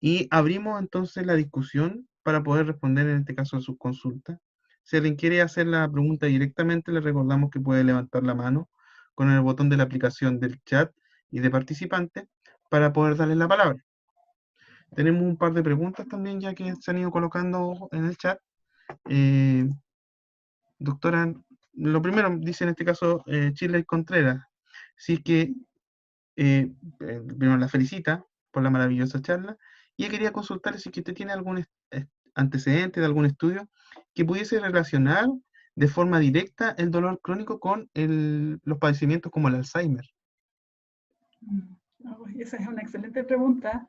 Y abrimos entonces la discusión para poder responder en este caso a sus consultas. Si alguien quiere hacer la pregunta directamente, le recordamos que puede levantar la mano con el botón de la aplicación del chat y de participante para poder darle la palabra. Tenemos un par de preguntas también ya que se han ido colocando en el chat. Doctora, lo primero dice en este caso Chile Contreras, si es que primero la felicita por la maravillosa charla y ella quería consultarle si es que usted tiene algún antecedente de algún estudio que pudiese relacionar de forma directa el dolor crónico con los padecimientos como el Alzheimer. Esa es una excelente pregunta.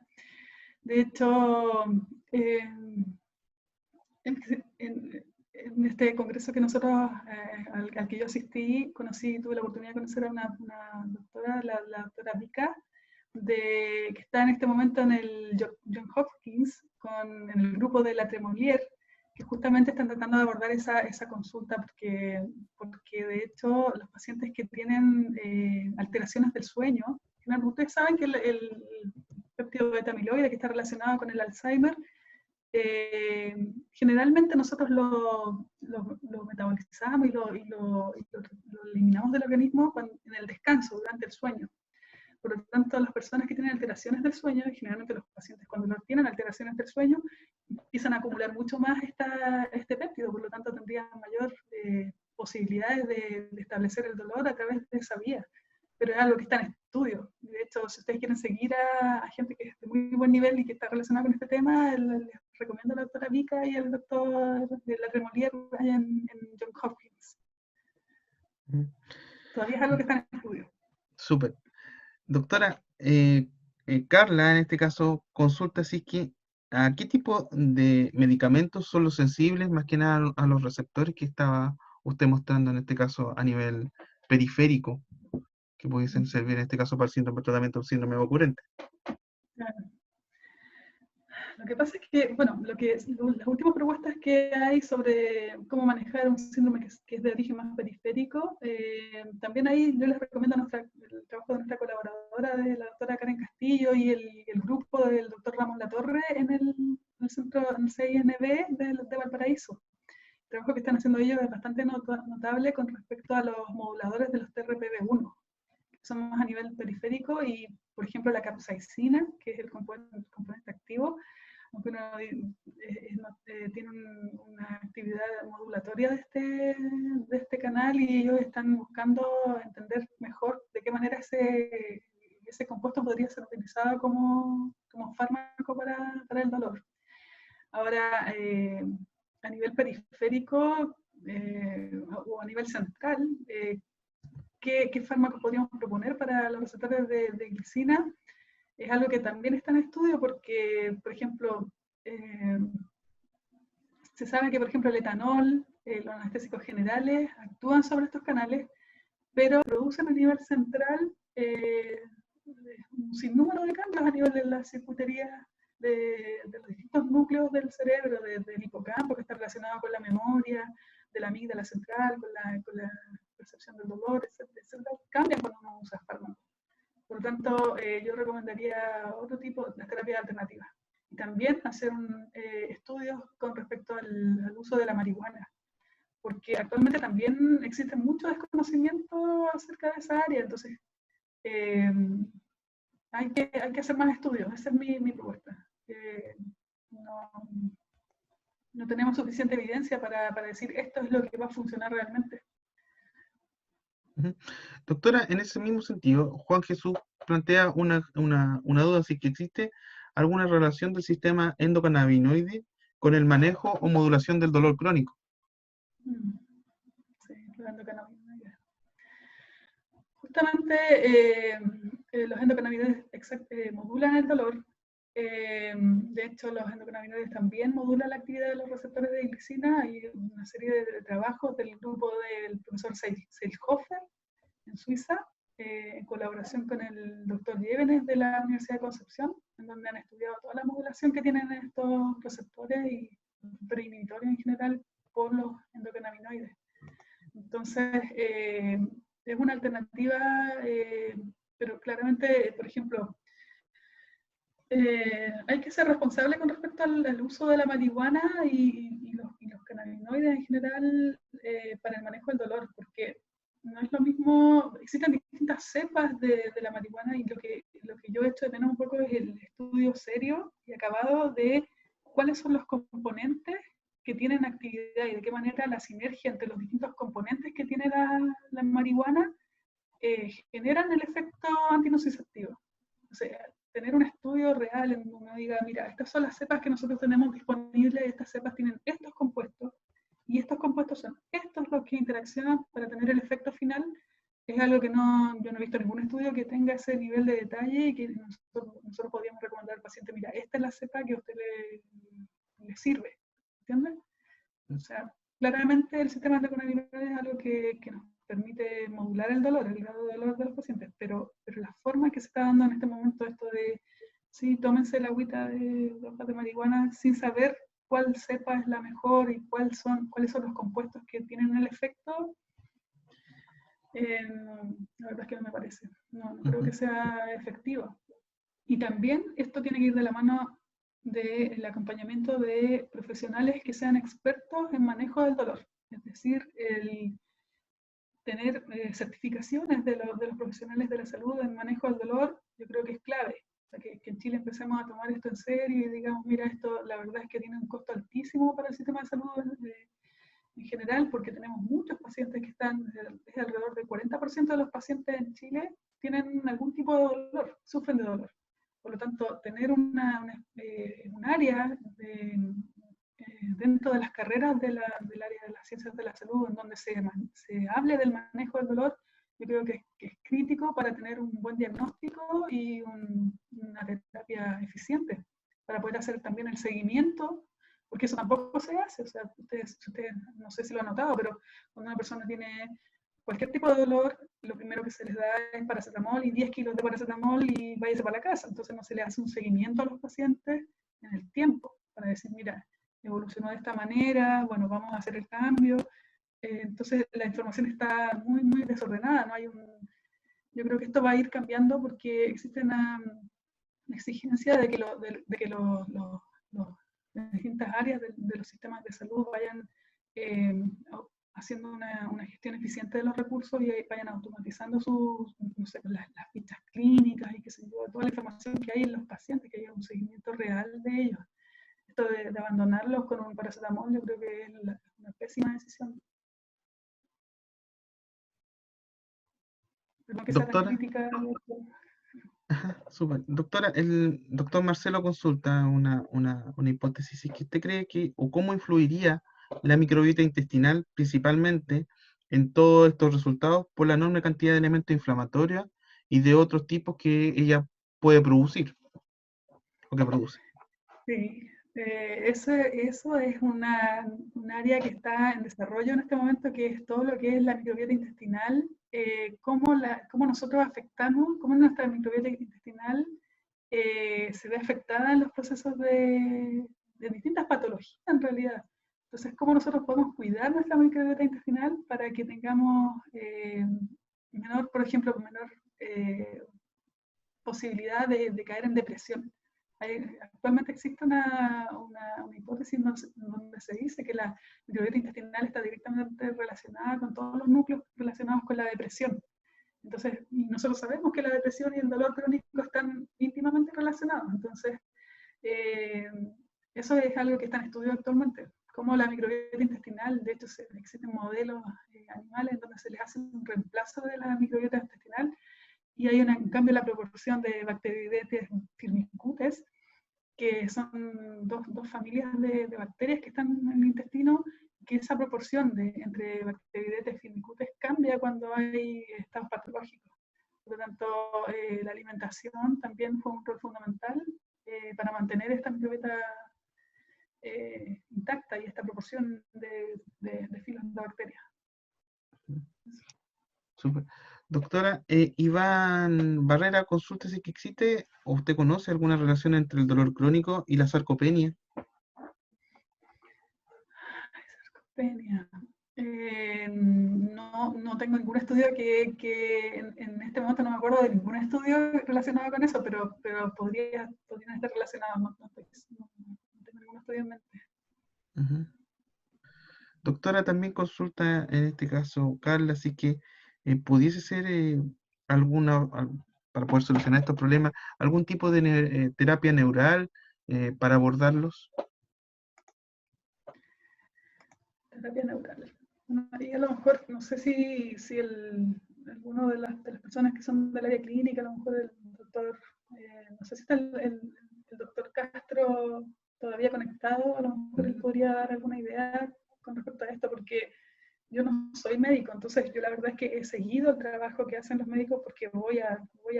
De hecho, en este congreso que nosotros, al que yo asistí, tuve la oportunidad de conocer a una doctora, la doctora Vika, que está en este momento en el John Hopkins, en el grupo de la Tremolier, que justamente están tratando de abordar esa consulta, porque de hecho los pacientes que tienen alteraciones del sueño, ustedes saben que el péptido beta amiloide que está relacionado con el Alzheimer, generalmente nosotros lo metabolizamos y lo eliminamos del organismo en el descanso, durante el sueño. Por lo tanto, las personas que tienen alteraciones del sueño, y generalmente los pacientes cuando no tienen alteraciones del sueño, empiezan a acumular mucho más este péptido, por lo tanto tendrían mayor posibilidades de establecer el dolor a través de esa vía. Pero es algo que está en estudio. De hecho, si ustedes quieren seguir a gente que es de muy buen nivel y que está relacionada con este tema, les recomiendo a la doctora Vika y al doctor de la Tremolier en John Hopkins. Todavía es algo que está en estudio. Súper. Doctora, Carla en este caso consulta si es que a qué tipo de medicamentos son los sensibles más que nada a los receptores que estaba usted mostrando en este caso a nivel periférico, que pudiesen servir en este caso para el tratamiento del síndrome ocurrente. Claro. Lo que pasa es que, bueno, las últimas propuestas que hay sobre cómo manejar un síndrome que es de origen más periférico, también ahí yo les recomiendo el trabajo de nuestra colaboradora, de la doctora Karen Castillo, y el grupo del doctor Ramón Latorre en el centro, en el CINB de Valparaíso. El trabajo que están haciendo ellos es bastante notable con respecto a los moduladores de los TRPV1, que son más a nivel periférico, y por ejemplo la capsaicina, que es el componente activo, aunque uno tiene una actividad modulatoria de este canal, y ellos están buscando entender mejor de qué manera ese compuesto podría ser utilizado como fármaco para el dolor. Ahora, a nivel periférico o a nivel central, qué fármacos podríamos proponer para los receptores de glicina. Es algo que también está en estudio porque, por ejemplo, se sabe que, por ejemplo, el etanol, los anestésicos generales actúan sobre estos canales, pero producen a nivel central un sinnúmero de cambios a nivel de la circuitería de los distintos núcleos del cerebro, del hipocampo, que está relacionado con la memoria, de la amígdala central, con la percepción del dolor, etcétera, cambian cuando uno usa fármacos. Por lo tanto, yo recomendaría otro tipo de terapias alternativas. Y también hacer estudios con respecto al uso de la marihuana, porque actualmente también existe mucho desconocimiento acerca de esa área, entonces hay que hacer más estudios, esa es mi propuesta. No, no tenemos suficiente evidencia para decir esto es lo que va a funcionar realmente. Doctora, en ese mismo sentido, Juan Jesús plantea una duda, si que existe alguna relación del sistema endocannabinoide con el manejo o modulación del dolor crónico. Sí, los endocannabinoides. Justamente los endocannabinoides modulan el dolor. De hecho, los endocannabinoides también modulan la actividad de los receptores de glicina. Hay una serie de trabajos del grupo del profesor Seilhofer en Suiza, en colaboración con el doctor Llévenes de la Universidad de Concepción, en donde han estudiado toda la modulación que tienen estos receptores y receptores inhibitorios en general por los endocannabinoides. Entonces, es una alternativa, pero claramente, por ejemplo, hay que ser responsable con respecto al uso de la marihuana y los cannabinoides en general para el manejo del dolor, porque no es lo mismo, existen distintas cepas de la marihuana y lo que yo he hecho de menos un poco es el estudio serio y acabado de cuáles son los componentes que tienen actividad y de qué manera la sinergia entre los distintos componentes que tiene la marihuana generan el efecto antinociceptivo. O sea, tener un estudio real en donde uno diga, mira, estas son las cepas que nosotros tenemos disponibles, estas cepas tienen estos compuestos, y estos compuestos son estos los que interaccionan para tener el efecto final, es algo que yo no he visto en ningún estudio que tenga ese nivel de detalle y que nosotros podríamos recomendar al paciente, mira, esta es la cepa que a usted le sirve, ¿entiendes? O sea, claramente el sistema endocannabinoide es algo que nos permite modular el dolor, el grado de dolor de los pacientes, pero la forma que se está dando en este momento esto de, sí, tómense la agüita de hojas de marihuana sin saber cuál cepa es la mejor y cuáles son los compuestos que tienen el efecto, la verdad es que no me parece, no creo que sea efectivo. Y también esto tiene que ir de la mano del acompañamiento de profesionales que sean expertos en manejo del dolor, es decir, el tener certificaciones de los profesionales de la salud en manejo del dolor, yo creo que es clave. O sea, que en Chile empecemos a tomar esto en serio y digamos, mira, esto la verdad es que tiene un costo altísimo para el sistema de salud en general, porque tenemos muchos pacientes que están, es alrededor del 40% de los pacientes en Chile tienen algún tipo de dolor, sufren de dolor. Por lo tanto, tener un área dentro de las carreras del área de las ciencias de la salud en donde se hable del manejo del dolor, yo creo que es crítico para tener un buen diagnóstico y una terapia eficiente, para poder hacer también el seguimiento, porque eso tampoco se hace. O sea, ustedes no sé si lo han notado, pero cuando una persona tiene cualquier tipo de dolor, lo primero que se les da es paracetamol y 10 kilos de paracetamol y váyase para la casa. Entonces no se le hace un seguimiento a los pacientes en el tiempo para decir, mira, evolucionó de esta manera, bueno, vamos a hacer el cambio. Entonces la información está muy, muy desordenada. No hay yo creo que esto va a ir cambiando porque existe una exigencia de que, las distintas áreas de los sistemas de salud vayan haciendo una gestión eficiente de los recursos y vayan automatizando no sé, las fichas clínicas y que se lleve toda la información que hay en los pacientes, que haya un seguimiento real de ellos. Esto de abandonarlos con un paracetamol, yo creo que es una pésima decisión. Perdón que sea tan Doctora, crítica. super. Doctora, el doctor Marcelo consulta una hipótesis, si es que usted cree que, o cómo influiría la microbiota intestinal, principalmente en todos estos resultados por la enorme cantidad de elementos inflamatorios y de otros tipos que ella puede producir o que produce. Sí, eso es un área que está en desarrollo en este momento, que es todo lo que es la microbiota intestinal, cómo nosotros afectamos, cómo nuestra microbiota intestinal se ve afectada en los procesos de distintas patologías en realidad. Entonces, cómo nosotros podemos cuidar nuestra microbiota intestinal para que tengamos menor, por ejemplo, menor posibilidad de caer en depresión. Actualmente existe una hipótesis donde se dice que la microbiota intestinal está directamente relacionada con todos los núcleos relacionados con la depresión. Entonces, y nosotros sabemos que la depresión y el dolor crónico están íntimamente relacionados. Entonces, eh, eso es algo que está en estudio actualmente. Como la microbiota intestinal, de hecho, existen modelos animales donde se les hace un reemplazo de la microbiota intestinal y hay un cambio en la proporción de Bacteroidetes firmicutes, que son dos familias de bacterias que están en el intestino, que esa proporción entre Bacteroidetes firmicutes cambia cuando hay estados patológicos. Por lo tanto, la alimentación también fue un rol fundamental para mantener esta microbiota intacta y esta proporción de filos de bacterias. Súper. Doctora, Iván Barrera consulta si que existe o usted conoce alguna relación entre el dolor crónico y la sarcopenia. Sarcopenia. No tengo ningún estudio que en este momento no me acuerdo de ningún estudio relacionado con eso, pero podrían estar relacionados. No tengo ningún estudio en mente. Ujú. Doctora, también consulta en este caso Carla, así que pudiese ser para poder solucionar estos problemas, algún tipo de terapia neural para abordarlos. Terapia neural. Y a lo mejor, no sé si alguno de las personas que son del área clínica, a lo mejor el doctor, no sé si está el doctor Castro todavía conectado, a lo mejor él podría dar alguna idea con respecto a esto, porque yo no soy médico, entonces yo la verdad es que he seguido el trabajo que hacen los médicos porque voy a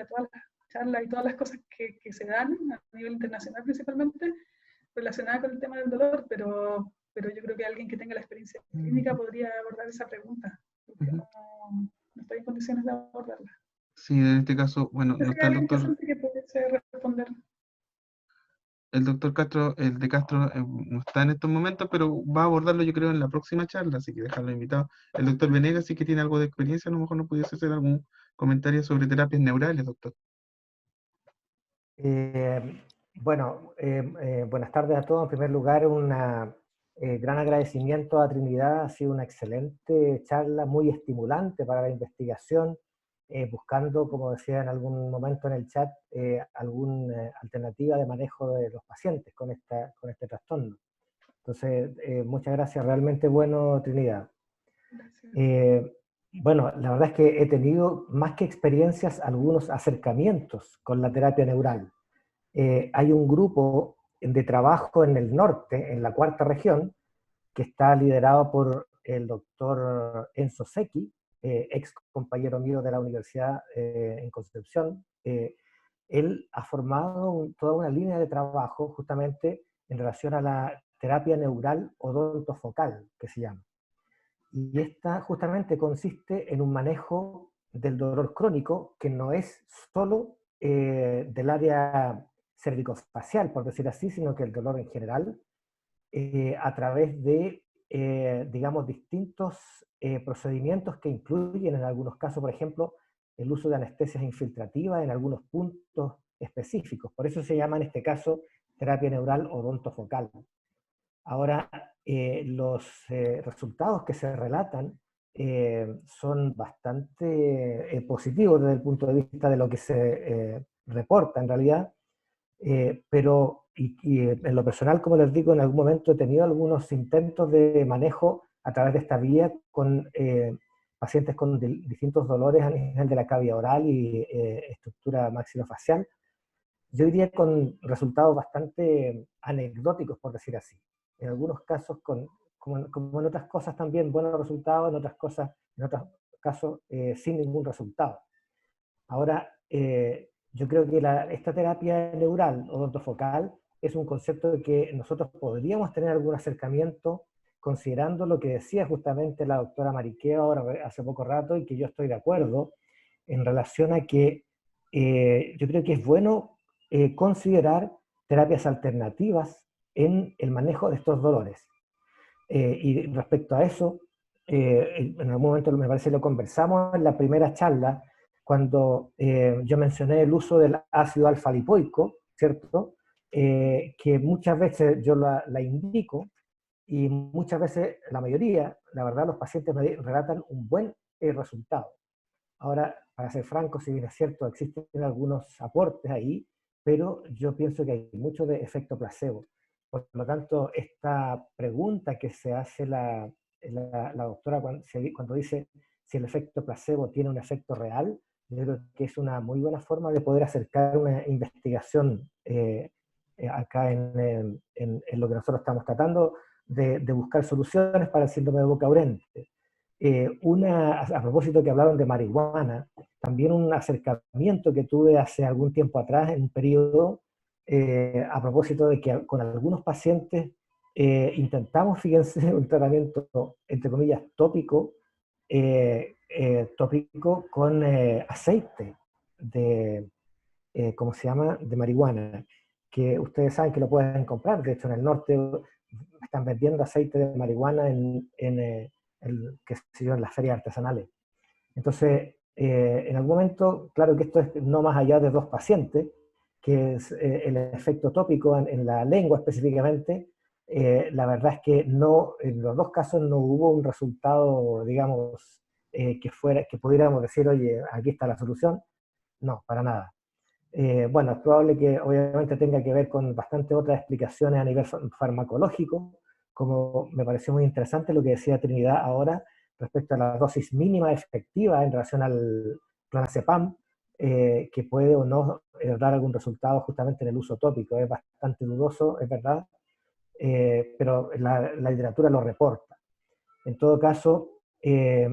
todas las charlas y todas las cosas que se dan a nivel internacional principalmente relacionadas con el tema del dolor, pero yo creo que alguien que tenga la experiencia clínica podría abordar esa pregunta, porque Ujú. no estoy en condiciones de abordarla. Sí, en este caso, bueno, no Sería está el bien doctor. interesante que pudiese responder. El doctor Castro, el de Castro, no está en estos momentos, pero va a abordarlo yo creo en la próxima charla, así que dejarlo invitado. El doctor Venegas sí que tiene algo de experiencia, a lo mejor no pudiese hacer algún comentario sobre terapias neurales, doctor. Eh, buenas tardes a todos. En primer lugar, un gran agradecimiento a Trinidad. Ha sido una excelente charla, muy estimulante para la investigación, buscando, como decía en algún momento en el chat, alguna alternativa de manejo de los pacientes con este trastorno. Entonces, muchas gracias. Realmente bueno, Trinidad. Gracias. Bueno, la verdad es que he tenido, más que experiencias, algunos acercamientos con la terapia neural. Hay un grupo de trabajo en el norte, en la cuarta región, que está liderado por el doctor Enzo Secchi, ex compañero mío de la universidad en Concepción. Él ha formado toda una línea de trabajo justamente en relación a la terapia neural odontofocal, que se llama. Y esta justamente consiste en un manejo del dolor crónico que no es solo del área cervicofacial, por decir así, sino que el dolor en general, a través de, digamos, distintos procedimientos que incluyen en algunos casos, por ejemplo, el uso de anestesias infiltrativas en algunos puntos específicos. Por eso se llama en este caso terapia neural odontofocal. Ahora, los resultados que se relatan son bastante positivos desde el punto de vista de lo que se reporta en realidad, pero en lo personal, como les digo, en algún momento he tenido algunos intentos de manejo a través de esta vía con pacientes con distintos dolores a nivel de la cavidad oral y estructura maxilofacial. Yo diría con resultados bastante anecdóticos, por decir así. En algunos casos con como en otras cosas también, buenos resultados, en otros casos sin ningún resultado. Ahora, yo creo que esta terapia neural odontofocal es un concepto de que nosotros podríamos tener algún acercamiento considerando lo que decía justamente la doctora Mariqueo ahora hace poco rato, y que yo estoy de acuerdo, en relación a que yo creo que es bueno considerar terapias alternativas en el manejo de estos dolores. Y respecto a eso, en algún momento me parece lo conversamos en la primera charla, cuando yo mencioné el uso del ácido alfa-lipoico, ¿cierto? Que muchas veces yo la indico, y muchas veces, la mayoría, la verdad, los pacientes me relatan un buen resultado. Ahora, para ser franco, si bien es cierto, existen algunos aportes ahí, pero yo pienso que hay mucho de efecto placebo. Por lo tanto, esta pregunta que se hace la doctora cuando dice si el efecto placebo tiene un efecto real, yo creo que es una muy buena forma de poder acercar una investigación acá en lo que nosotros estamos tratando de buscar soluciones para el síndrome de boca urente. A propósito que hablaron de marihuana, también un acercamiento que tuve hace algún tiempo atrás, en un periodo, a propósito de que con algunos pacientes intentamos, fíjense, un tratamiento, entre comillas, tópico con aceite de, ¿cómo se llama?, de marihuana, que ustedes saben que lo pueden comprar. De hecho, en el norte están vendiendo aceite de marihuana qué sé yo, en las ferias artesanales. Entonces, en algún momento, claro que esto es no más allá de 2 pacientes, que es el efecto tópico en la lengua específicamente. La verdad es que no, en los 2 casos no hubo un resultado, digamos, que pudiéramos decir, oye, aquí está la solución. No, para nada. Bueno, es probable que obviamente tenga que ver con bastantes otras explicaciones a nivel farmacológico, como me pareció muy interesante lo que decía Trinidad ahora respecto a la dosis mínima efectiva en relación al clonazepam, que puede o no dar algún resultado justamente en el uso tópico. Es bastante dudoso, es verdad, pero la literatura lo reporta. En todo caso,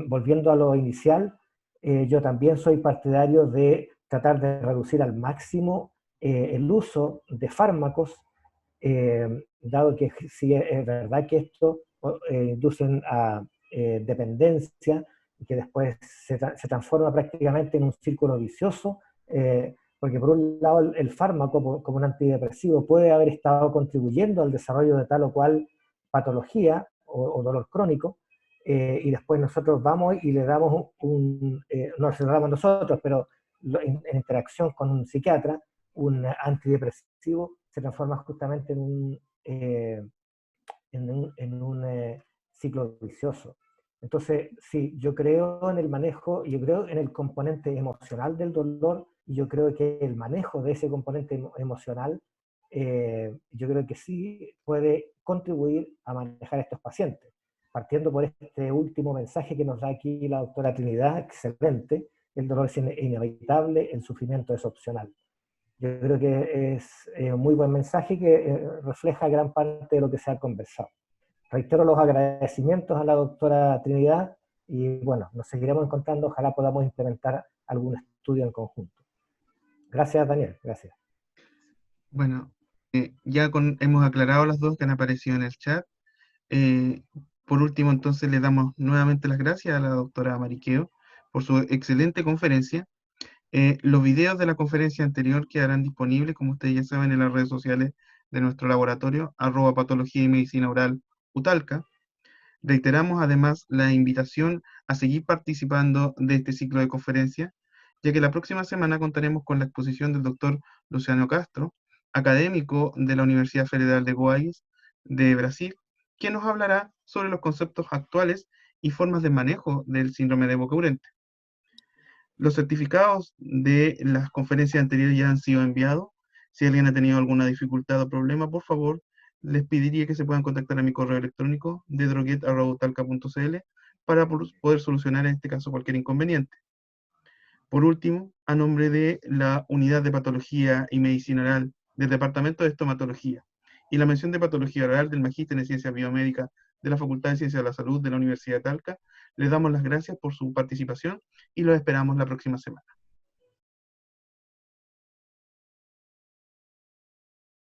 volviendo a lo inicial, yo también soy partidario de tratar de reducir al máximo el uso de fármacos, dado que sí es verdad que esto inducen a dependencia, y que después se transforma prácticamente en un círculo vicioso, porque por un lado el fármaco como un antidepresivo puede haber estado contribuyendo al desarrollo de tal o cual patología o dolor crónico, y después nosotros vamos y le damos no se lo damos nosotros, pero en interacción con un psiquiatra, un antidepresivo se transforma justamente en un ciclo vicioso. Entonces, sí, yo creo en el manejo, yo creo en el componente emocional del dolor, y yo creo que el manejo de ese componente emocional, yo creo que sí puede contribuir a manejar a estos pacientes. Partiendo por este último mensaje que nos da aquí la doctora Trinidad, excelente: el dolor es inevitable, el sufrimiento es opcional. Yo creo que es un muy buen mensaje que refleja gran parte de lo que se ha conversado. Reitero los agradecimientos a la doctora Trinidad, y bueno, nos seguiremos encontrando, ojalá podamos implementar algún estudio en conjunto. Gracias, Daniel, gracias. Bueno, hemos aclarado las dos que han aparecido en el chat. Por último, entonces, le damos nuevamente las gracias a la doctora Mariqueo por su excelente conferencia. Los videos de la conferencia anterior quedarán disponibles, como ustedes ya saben, en las redes sociales de nuestro laboratorio, @patología y medicina oral UTALCA. Reiteramos además la invitación a seguir participando de este ciclo de conferencias, ya que la próxima semana contaremos con la exposición del doctor Luciano Castro, académico de la Universidad Federal de Goiás de Brasil, quien nos hablará sobre los conceptos actuales y formas de manejo del síndrome de boca urente. Los certificados de las conferencias anteriores ya han sido enviados. Si alguien ha tenido alguna dificultad o problema, por favor, les pediría que se puedan contactar a mi correo electrónico de droguet@utalca.cl para poder solucionar en este caso cualquier inconveniente. Por último, a nombre de la Unidad de Patología y Medicina Oral del Departamento de Estomatología y la mención de Patología Oral del Magíster en Ciencias Biomédicas de la Facultad de Ciencias de la Salud de la Universidad de Talca. Les damos las gracias por su participación y los esperamos la próxima semana.